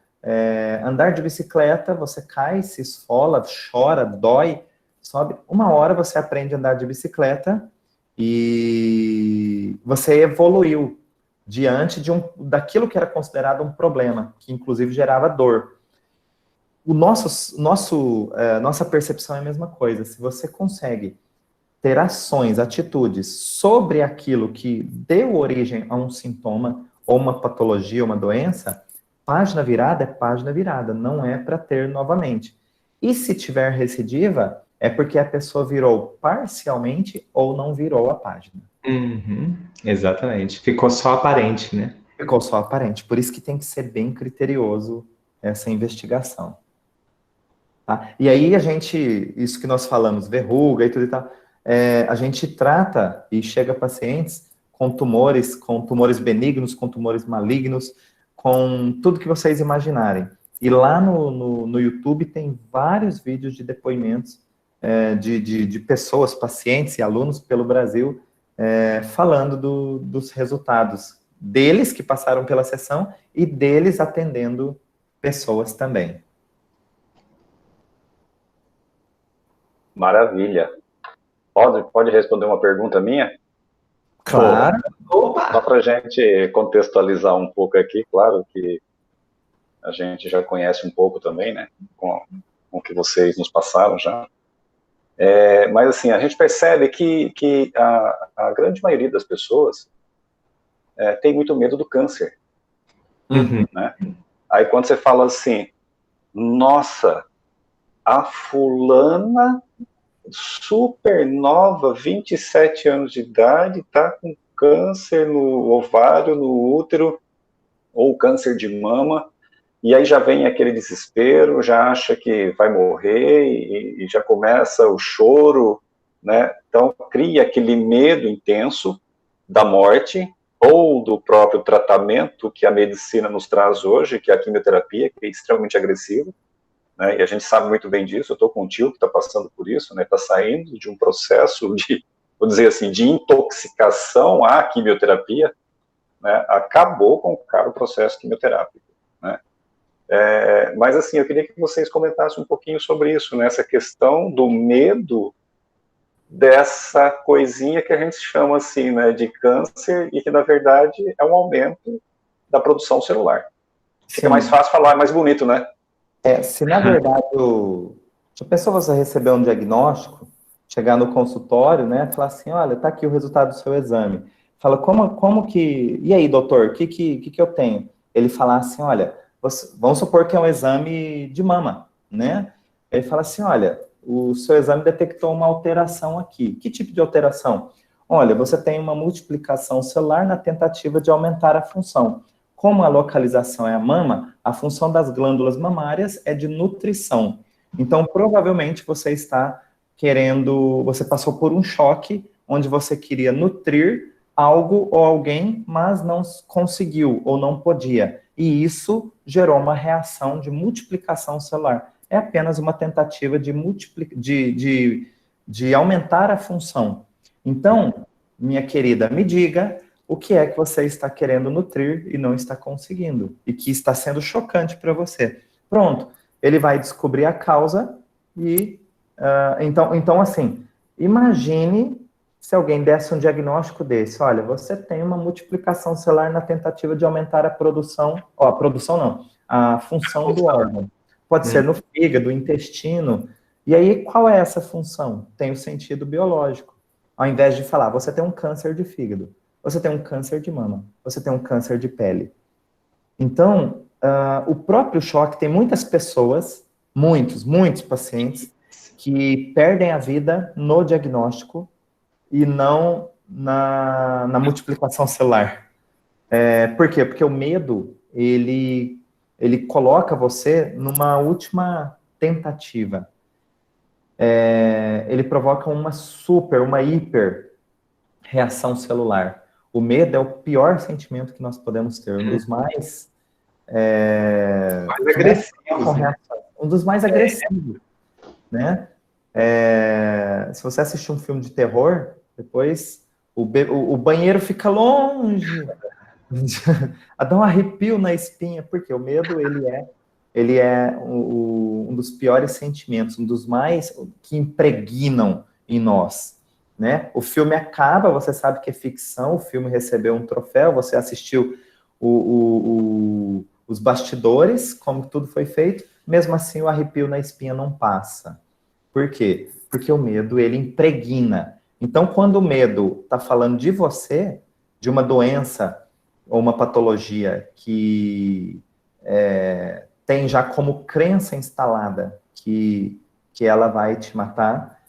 andar de bicicleta, você cai, se esfola, chora, dói, sobe. Uma hora você aprende a andar de bicicleta e você evoluiu diante daquilo que era considerado um problema, que inclusive gerava dor. Nossa percepção é a mesma coisa. Se você consegue ter ações, atitudes sobre aquilo que deu origem a um sintoma, ou uma patologia, uma doença, página virada é página virada, não é para ter novamente. E se tiver recidiva, é porque a pessoa virou parcialmente ou não virou a página. Exatamente. Ficou só aparente, né? Ficou só aparente. Por isso que tem que ser bem criterioso essa investigação. Tá? E aí isso que nós falamos, verruga e tudo e tal, a gente trata e chega a pacientes com tumores benignos, com tumores malignos, com tudo que vocês imaginarem. E lá no YouTube tem vários vídeos de depoimentos de pessoas, pacientes e alunos pelo Brasil, falando dos resultados deles que passaram pela sessão e deles atendendo pessoas também. Maravilha. Pode responder uma pergunta minha? Claro. Só para a gente contextualizar um pouco aqui, claro que a gente já conhece um pouco também, né, com o que vocês nos passaram já. Mas, assim, a gente percebe que a grande maioria das pessoas tem muito medo do câncer. Né? Aí, quando você fala assim, nossa, a fulana super nova, 27 anos de idade, tá com câncer no ovário, no útero, ou câncer de mama, e aí já vem aquele desespero, já acha que vai morrer, e já começa o choro, né? Então, cria aquele medo intenso da morte, ou do próprio tratamento que a medicina nos traz hoje, que é a quimioterapia, que é extremamente agressiva, né? E a gente sabe muito bem disso. Eu estou com um tio que está passando por isso, né? Está saindo de um processo vou dizer assim, de intoxicação à quimioterapia, né? Acabou com o processo quimioterápico, né? Mas, assim, eu queria que vocês comentassem um pouquinho sobre isso, né? Essa questão do medo dessa coisinha que a gente chama, assim, né, de câncer, e que, na verdade, é um aumento da produção celular. Fica mais fácil falar, é mais bonito, né? Se na verdade a pessoa você receber um diagnóstico, chegar no consultório, né, falar assim, olha, tá aqui o resultado do seu exame. Fala, como que... E aí, doutor, o que eu tenho? Ele fala assim, olha, vamos supor que é um exame de mama, né? Ele fala assim, olha, o seu exame detectou uma alteração aqui. Que tipo de alteração? Olha, você tem uma multiplicação celular na tentativa de aumentar a função. Como a localização é a mama, a função das glândulas mamárias é de nutrição. Então, provavelmente, você passou por um choque, onde você queria nutrir algo ou alguém, mas não conseguiu ou não podia. E isso gerou uma reação de multiplicação celular. É apenas uma tentativa de aumentar a função. Então, minha querida, me diga o que é que você está querendo nutrir e não está conseguindo, e que está sendo chocante para você. Pronto, ele vai descobrir a causa e, então, assim, imagine se alguém desse um diagnóstico desse, olha, você tem uma multiplicação celular na tentativa de aumentar a produção, a função do órgão. pode ser no fígado, intestino. E aí, qual é essa função? Tem o sentido biológico. Ao invés de falar, você tem um câncer de fígado, você tem um câncer de mama, você tem um câncer de pele. Então, o próprio choque, tem muitas pessoas, muitos pacientes, que perdem a vida no diagnóstico e não na multiplicação celular. Por quê? Porque o medo, ele coloca você numa última tentativa. Ele provoca uma hiper reação celular. O medo é o pior sentimento que nós podemos ter, um dos mais agressivos. Um dos mais agressivos, né? Se você assistir um filme de terror, depois o banheiro fica longe, dá um arrepio na espinha, porque o medo, ele é um dos piores sentimentos, um dos mais que impregnam em nós, né? O filme acaba, você sabe que é ficção, o filme recebeu um troféu, você assistiu os bastidores, como tudo foi feito, mesmo assim o arrepio na espinha não passa. Por quê? Porque o medo, ele impregna. Então, quando o medo está falando de você, de uma doença ou uma patologia que tem já como crença instalada que ela vai te matar,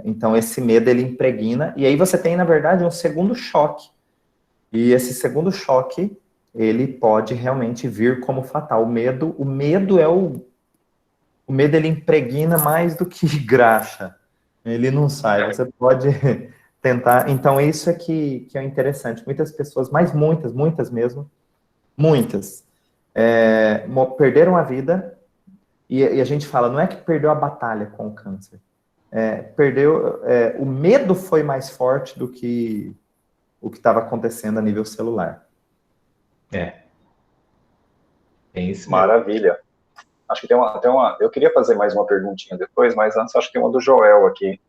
então esse medo, ele impregna, e aí você tem, na verdade, um segundo choque. E esse segundo choque, ele pode realmente vir como fatal. O medo ele impregna mais do que graxa. Ele não sai. Você pode tentar. Então, isso é que é interessante. Muitas pessoas, mas muitas mesmo, perderam a vida, e a gente fala, não é que perdeu a batalha com o câncer. O medo foi mais forte do que o que estava acontecendo a nível celular. É isso mesmo. Maravilha. Acho que tem uma. Eu queria fazer mais uma perguntinha depois, mas antes acho que tem uma do Joel aqui.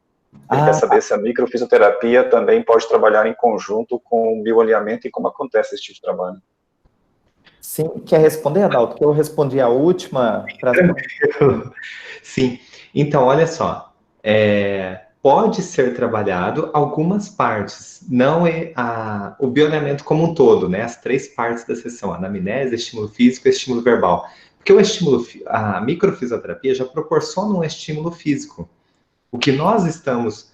Ele quer saber se a microfisioterapia também pode trabalhar em conjunto com o bioalinhamento e como acontece esse tipo de trabalho. Sim, quer responder, Adalto? Que eu respondi a última. Sim. Então, olha só. Pode ser trabalhado algumas partes, não o bioalinhamento como um todo, né? As 3 partes da sessão, anamnese, estímulo físico e estímulo verbal. Porque a microfisioterapia já proporciona um estímulo físico. O que nós estamos,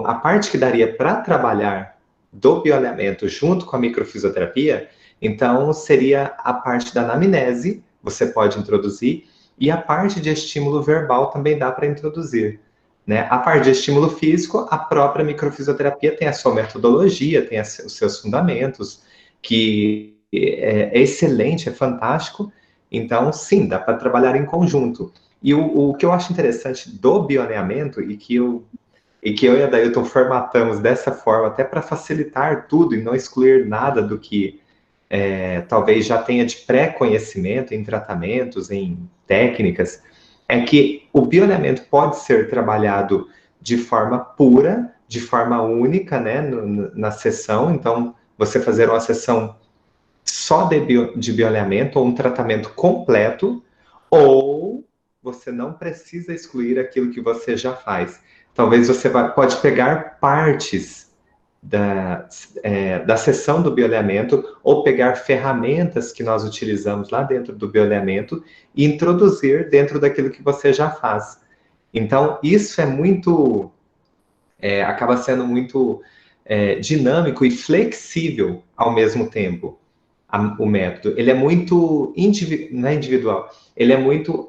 a parte que daria para trabalhar do bioalinhamento junto com a microfisioterapia, então seria a parte da anamnese, você pode introduzir, e a parte de estímulo verbal também dá para introduzir. Né? A parte de estímulo físico, a própria microfisioterapia tem a sua metodologia, tem os seus fundamentos, que é excelente, é fantástico. Então, sim, dá para trabalhar em conjunto. E o que eu acho interessante do bioalinhamento, e que eu e a Dailton formatamos dessa forma, até para facilitar tudo e não excluir nada do que talvez já tenha de pré-conhecimento em tratamentos, em técnicas, é que o bioalinhamento pode ser trabalhado de forma pura, de forma única, né, na sessão. Então, você fazer uma sessão só de bioalinhamento ou um tratamento completo, ou você não precisa excluir aquilo que você já faz. Talvez você pode pegar partes da sessão do bioalinhamento ou pegar ferramentas que nós utilizamos lá dentro do bioalinhamento e introduzir dentro daquilo que você já faz. Então, isso é muito... acaba sendo muito dinâmico e flexível ao mesmo tempo. O método, ele é muito não é individual, ele é muito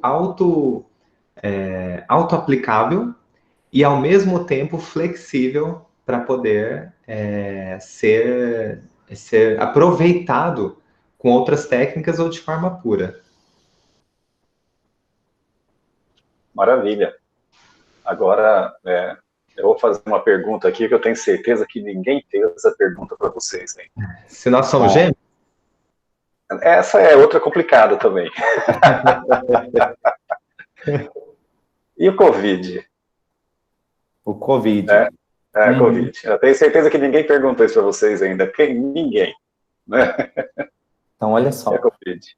auto-aplicável e ao mesmo tempo flexível para poder ser aproveitado com outras técnicas ou de forma pura. Maravilha. Agora, eu vou fazer uma pergunta aqui que eu tenho certeza que ninguém fez essa pergunta para vocês. Hein? Se nós somos gêmeos? Essa é outra complicada também. E o Covid? O Covid. Covid. Eu tenho certeza que ninguém perguntou isso para vocês ainda. Ninguém. Né? Então, olha só. É Covid.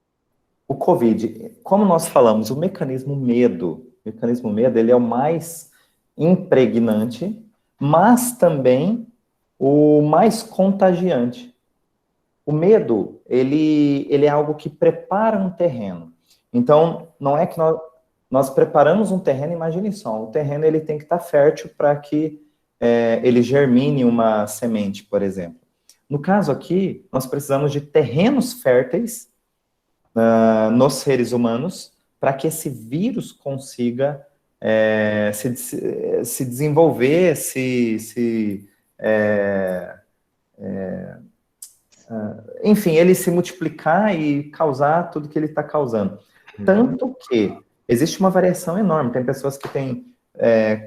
O COVID, como nós falamos, o mecanismo medo, ele é o mais impregnante, mas também o mais contagiante. O medo, ele é algo que prepara um terreno. Então, não é que nós preparamos um terreno, imagine só, o terreno ele tem que estar fértil para que ele germine uma semente, por exemplo. No caso aqui, nós precisamos de terrenos férteis nos seres humanos para que esse vírus consiga se desenvolver, enfim, ele se multiplicar e causar tudo que ele está causando. Tanto que existe uma variação enorme. Tem pessoas que têm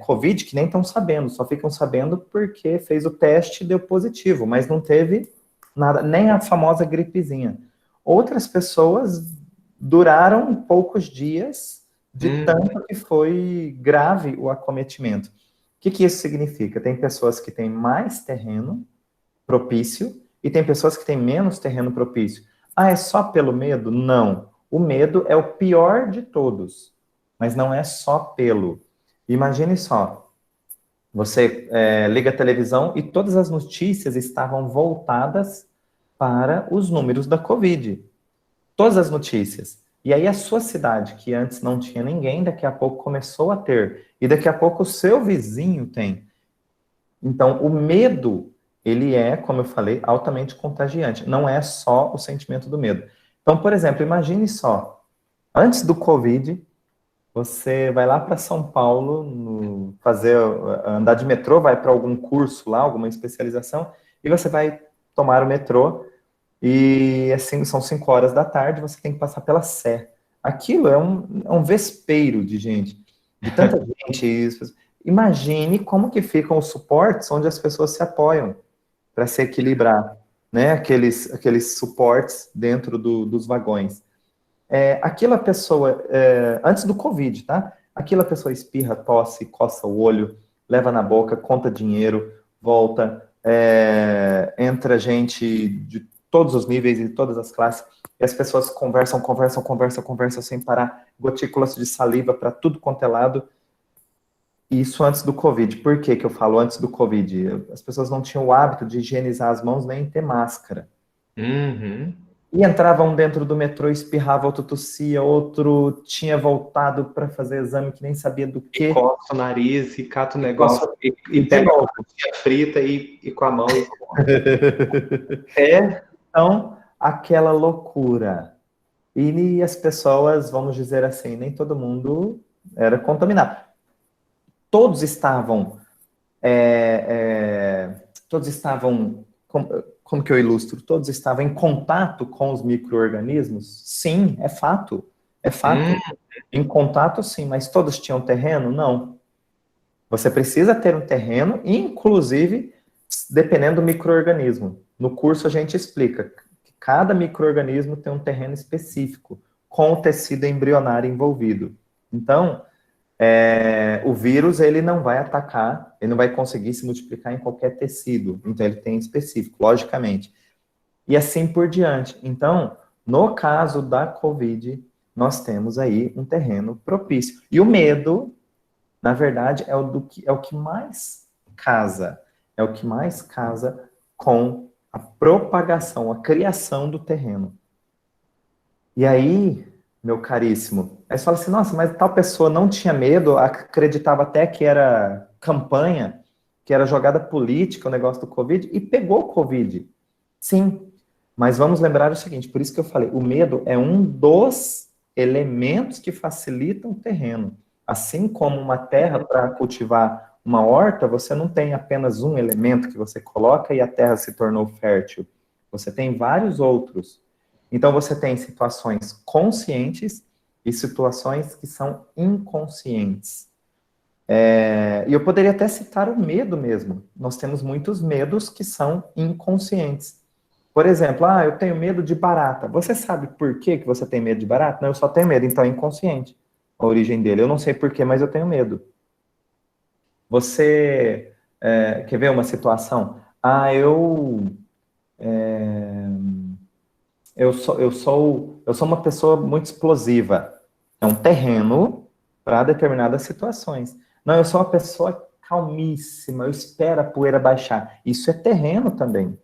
Covid que nem estão sabendo, só ficam sabendo porque fez o teste e deu positivo, mas não teve nada, nem a famosa gripezinha. Outras pessoas duraram poucos dias de tanto que foi grave o acometimento. O que isso significa? Tem pessoas que têm mais terreno propício e tem pessoas que têm menos terreno propício. Ah, é só pelo medo? Não. O medo é o pior de todos, mas não é só pelo. Imagine só, você liga a televisão e todas as notícias estavam voltadas para os números da Covid. Todas as notícias. E aí a sua cidade, que antes não tinha ninguém, daqui a pouco começou a ter. E daqui a pouco o seu vizinho tem. Então, o medo, ele é, como eu falei, altamente contagiante. Não é só o sentimento do medo. Então, por exemplo, imagine só, antes do Covid, você vai lá para São Paulo, andar de metrô, vai para algum curso lá, alguma especialização, e você vai tomar o metrô, e assim, são 5 horas da tarde, você tem que passar pela Sé. Aquilo é um vespeiro de gente, de tanta gente. Isso. Imagine como que ficam os suportes onde as pessoas se apoiam para se equilibrar, né? Aqueles suportes dentro dos vagões. Aquela pessoa, antes do Covid, tá? Aquela pessoa espirra, tosse, coça o olho, leva na boca, conta dinheiro, volta, entra gente de todos os níveis e todas as classes, e as pessoas conversam sem parar, gotículas de saliva para tudo quanto é lado. Isso antes do Covid. Por que eu falo antes do Covid? As pessoas não tinham o hábito de higienizar as mãos nem ter máscara. Uhum. E entravam dentro do metrô, espirrava, outro tossia, outro tinha voltado para fazer exame que nem sabia do quê. E coça o nariz, e cata o negócio, e pega a tortilha frita e com a mão e come. Então, aquela loucura. E as pessoas, vamos dizer assim, nem todo mundo era contaminado. Todos estavam, como que eu ilustro? Todos estavam em contato com os micro-organismos? Sim, é fato. É fato. Em contato, sim, mas todos tinham terreno? Não. Você precisa ter um terreno, inclusive, dependendo do micro-organismo. No curso a gente explica que cada micro-organismo tem um terreno específico, com o tecido embrionário envolvido. Então, o vírus, ele não vai atacar, ele não vai conseguir se multiplicar em qualquer tecido. Então, ele tem específico, logicamente. E assim por diante. Então, no caso da Covid, nós temos aí um terreno propício. E o medo, na verdade, é o que mais casa. É o que mais casa com a propagação, a criação do terreno. E aí, meu caríssimo, aí você fala assim, nossa, mas tal pessoa não tinha medo, acreditava até que era campanha, que era jogada política o negócio do Covid, e pegou o Covid. Sim, mas vamos lembrar o seguinte, por isso que eu falei, o medo é um dos elementos que facilitam o terreno. Assim como uma terra para cultivar uma horta, você não tem apenas um elemento que você coloca e a terra se tornou fértil. Você tem vários outros. Então, você tem situações conscientes e situações que são inconscientes. E eu poderia até citar o medo mesmo. Nós temos muitos medos que são inconscientes. Por exemplo, eu tenho medo de barata. Você sabe por que você tem medo de barata? Não, eu só tenho medo, então é inconsciente a origem dele. Eu não sei por quê, mas eu tenho medo. Você quer ver uma situação? eu sou uma pessoa muito explosiva. É um terreno para determinadas situações. Não, eu sou uma pessoa calmíssima, eu espero a poeira baixar. Isso é terreno também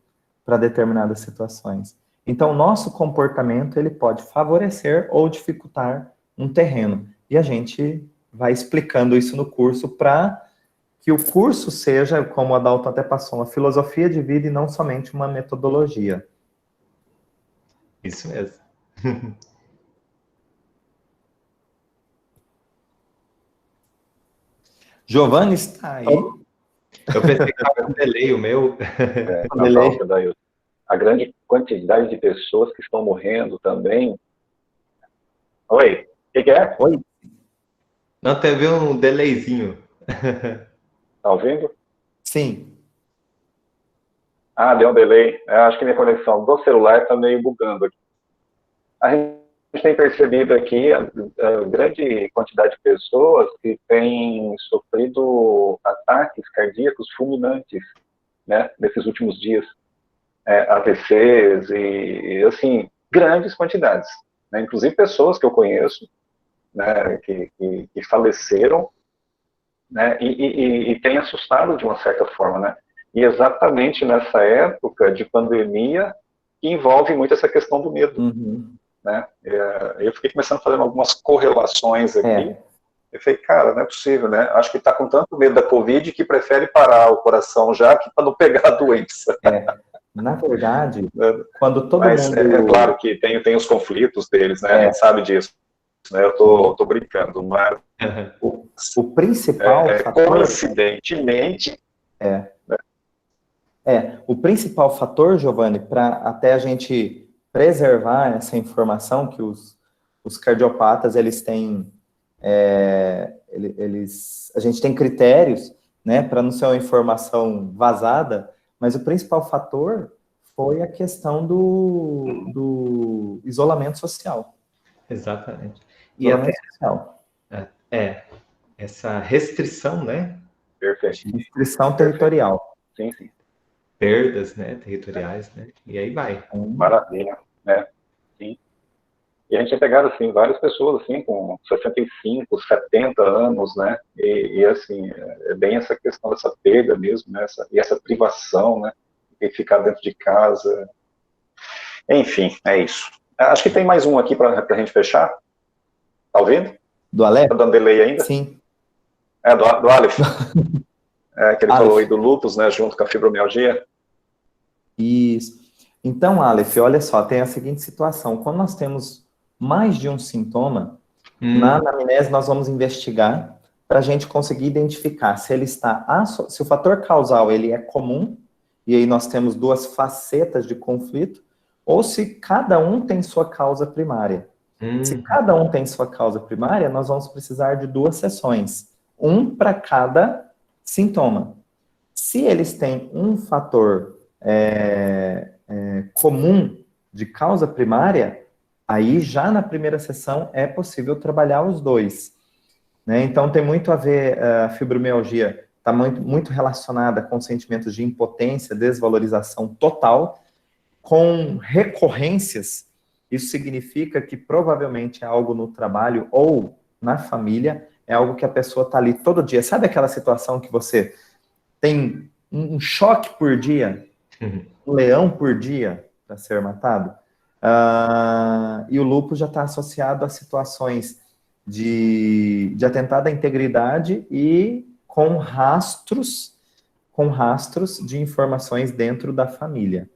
para determinadas situações. Então, nosso comportamento ele pode favorecer ou dificultar um terreno. E a gente vai explicando isso no curso para que o curso seja, como o Adalto até passou, uma filosofia de vida e não somente uma metodologia. Isso mesmo. Giovanni está aí. Eu pensei que estava um delay o meu. Natal, a grande quantidade de pessoas que estão morrendo também. Oi, o que é? Oi. Não, teve um delayzinho. Tá ouvindo? Sim. Ah, deu um delay. Acho que minha conexão do celular está meio bugando aqui. A gente tem percebido aqui a grande quantidade de pessoas que têm sofrido ataques cardíacos fulminantes, né, nesses últimos dias. AVCs e, assim, grandes quantidades. Né? Inclusive pessoas que eu conheço, né, que faleceram, né, e tem assustado de uma certa forma, né? E exatamente nessa época de pandemia que envolve muito essa questão do medo, né? Eu fiquei começando a fazer algumas correlações aqui. Eu falei, cara, não é possível, né? Acho que está com tanto medo da Covid que prefere parar o coração já que para não pegar a doença. Na verdade, quando todo Mas mundo... é claro que tem os conflitos deles, né? A gente sabe disso. Né? Eu tô brincando, mas o principal fator... Coincidentemente... o principal fator, Giovanni, para até a gente preservar essa informação que os cardiopatas, eles têm... a gente tem critérios, né, para não ser uma informação vazada, mas o principal fator foi a questão do isolamento social. Exatamente. E até social. Essa restrição, né? Perfeito. Restrição territorial. Sim, sim. Perdas, né, territoriais, né? E aí vai. Maravilha, né? Sim. E a gente tem pegado, assim, várias pessoas, assim, com 65, 70 anos, né? E assim, é bem essa questão dessa perda mesmo, né? Essa privação, né? E ficar dentro de casa. Enfim, é isso. Acho que tem mais um aqui para a gente fechar. Tá ouvindo? Do Aleph? Tá dando delay ainda? Sim. Do Aleph. Que ele falou aí do lúpus, né? Junto com a fibromialgia. Isso. Então, Aleph, olha só, tem a seguinte situação. Quando nós temos mais de um sintoma, na anamnese nós vamos investigar para a gente conseguir identificar se ele está... se o fator causal ele é comum, e aí nós temos duas facetas de conflito, ou se cada um tem sua causa primária. Se cada um tem sua causa primária, nós vamos precisar de 2 sessões, um para cada sintoma. Se eles têm um fator comum de causa primária, aí já na primeira sessão é possível trabalhar os 2. Né? Então tem muito a ver, a fibromialgia está muito relacionada com sentimentos de impotência, desvalorização total, com recorrências. Isso significa que provavelmente é algo no trabalho ou na família, é algo que a pessoa está ali todo dia. Sabe aquela situação que você tem um choque por dia, um leão por dia para ser matado? E o lúpus já está associado a situações de atentado à integridade e com rastros de informações dentro da família.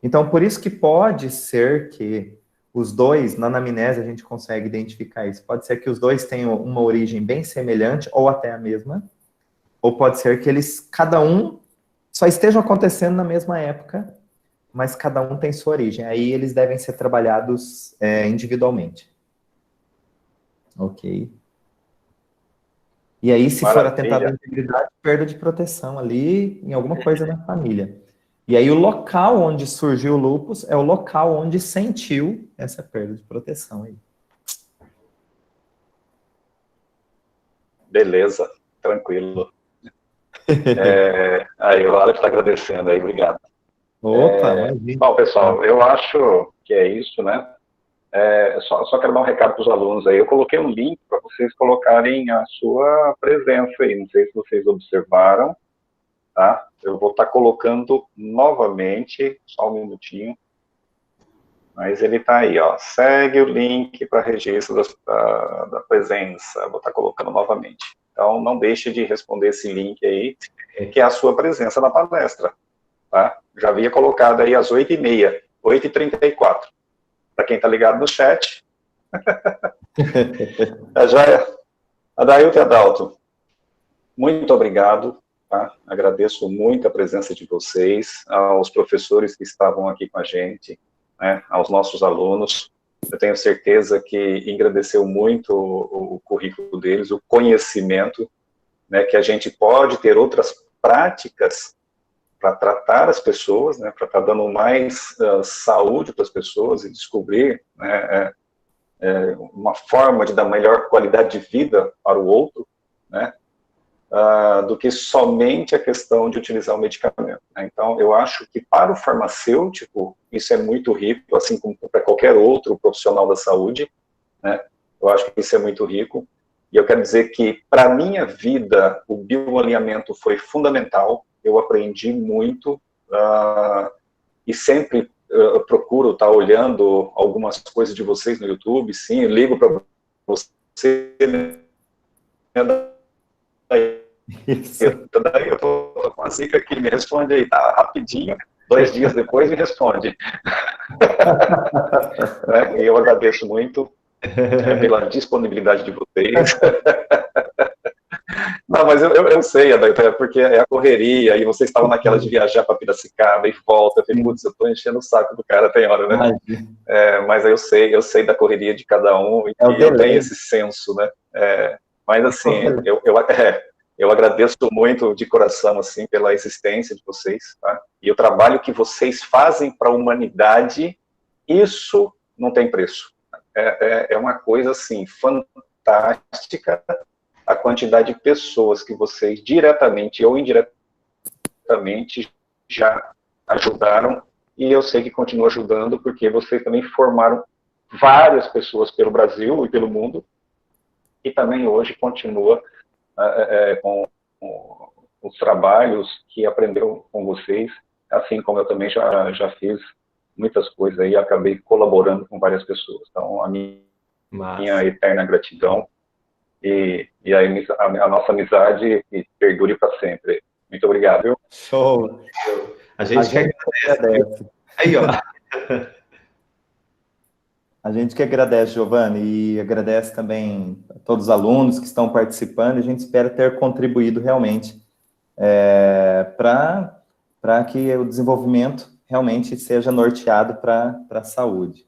Então, por isso que pode ser que os 2, na anamnese a gente consegue identificar isso, pode ser que os 2 tenham uma origem bem semelhante, ou até a mesma, ou pode ser que eles, cada um, só estejam acontecendo na mesma época, mas cada um tem sua origem. Aí eles devem ser trabalhados individualmente. Ok. E aí, se for atentado à integridade, perda de proteção ali, em alguma coisa na família. E aí o local onde surgiu o lúpus é o local onde sentiu essa perda de proteção aí. Beleza, tranquilo. Aí o Aleph está agradecendo aí, obrigado. Opa, maravilha. Bom, pessoal, eu acho que é isso, né? Só quero dar um recado para os alunos aí. Eu coloquei um link para vocês colocarem a sua presença aí. Não sei se vocês observaram, tá? Eu vou estar colocando novamente, só um minutinho. Mas ele está aí, ó. Segue o link para registro da presença. Vou estar colocando novamente. Então, não deixe de responder esse link aí, que é a sua presença na palestra. Tá? Já havia colocado aí às 8h30, 8h34. Para quem está ligado no chat. Adailton e Adalto, muito obrigado. Tá? Agradeço muito a presença de vocês, aos professores que estavam aqui com a gente, né, aos nossos alunos. Eu tenho certeza que engrandeceu muito o currículo deles, o conhecimento, né, que a gente pode ter outras práticas para tratar as pessoas, né, para estar dando mais saúde para as pessoas e descobrir, né, uma forma de dar melhor qualidade de vida para o outro, né, do que somente a questão de utilizar o medicamento. Né? Então, eu acho que para o farmacêutico, isso é muito rico, assim como para qualquer outro profissional da saúde, né? Eu acho que isso é muito rico. E eu quero dizer que, para a minha vida, o bioalinhamento foi fundamental, eu aprendi muito, e sempre procuro estar olhando algumas coisas de vocês no YouTube, sim, eu ligo para você, né? Daí eu tô com a Zica aqui, me responde aí, tá rapidinho, 2 dias depois me responde. Né? E eu agradeço muito pela disponibilidade de vocês. Não, mas eu sei, Adailton, porque é a correria, e vocês estavam naquela de viajar para Piracicaba e volta, eu falei, putz, eu tô enchendo o saco do cara, tem hora, né? Mas eu sei da correria de cada um, e eu tenho esse senso, né? Mas assim, eu agradeço muito de coração, assim, pela existência de vocês, tá? E o trabalho que vocês fazem para a humanidade, isso não tem preço. É uma coisa, assim, fantástica, a quantidade de pessoas que vocês, diretamente ou indiretamente, já ajudaram, e eu sei que continuam ajudando, porque vocês também formaram várias pessoas pelo Brasil e pelo mundo, e também hoje continua com os trabalhos que aprenderam com vocês, assim como eu também já fiz muitas coisas aí, acabei colaborando com várias pessoas. Então, a minha eterna gratidão e a nossa amizade perdure para sempre. Muito obrigado. Viu? Show! A gente que agradece. Aí, ó. A gente que agradece, Giovanni, e agradece também a todos os alunos que estão participando. A gente espera ter contribuído realmente para que o desenvolvimento realmente seja norteado para a saúde.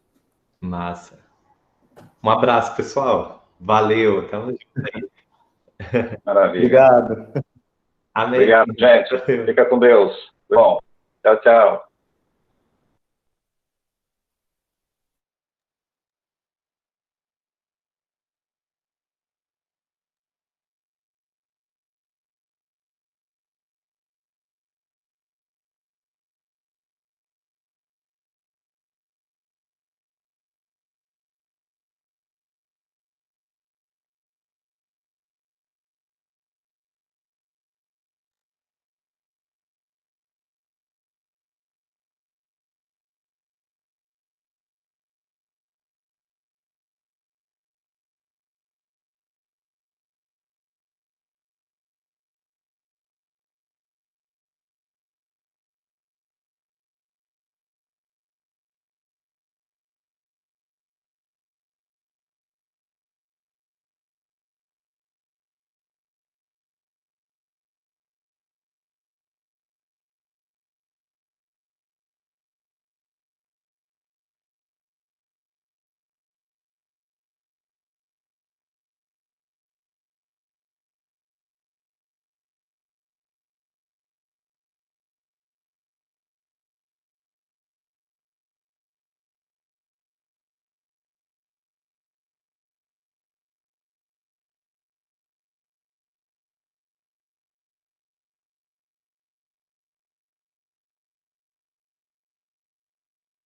Massa. Um abraço, pessoal. Valeu. Tamo junto aí. Maravilha. Obrigado. Amém. Obrigado, gente. Fica com Deus. Bom, tchau, tchau.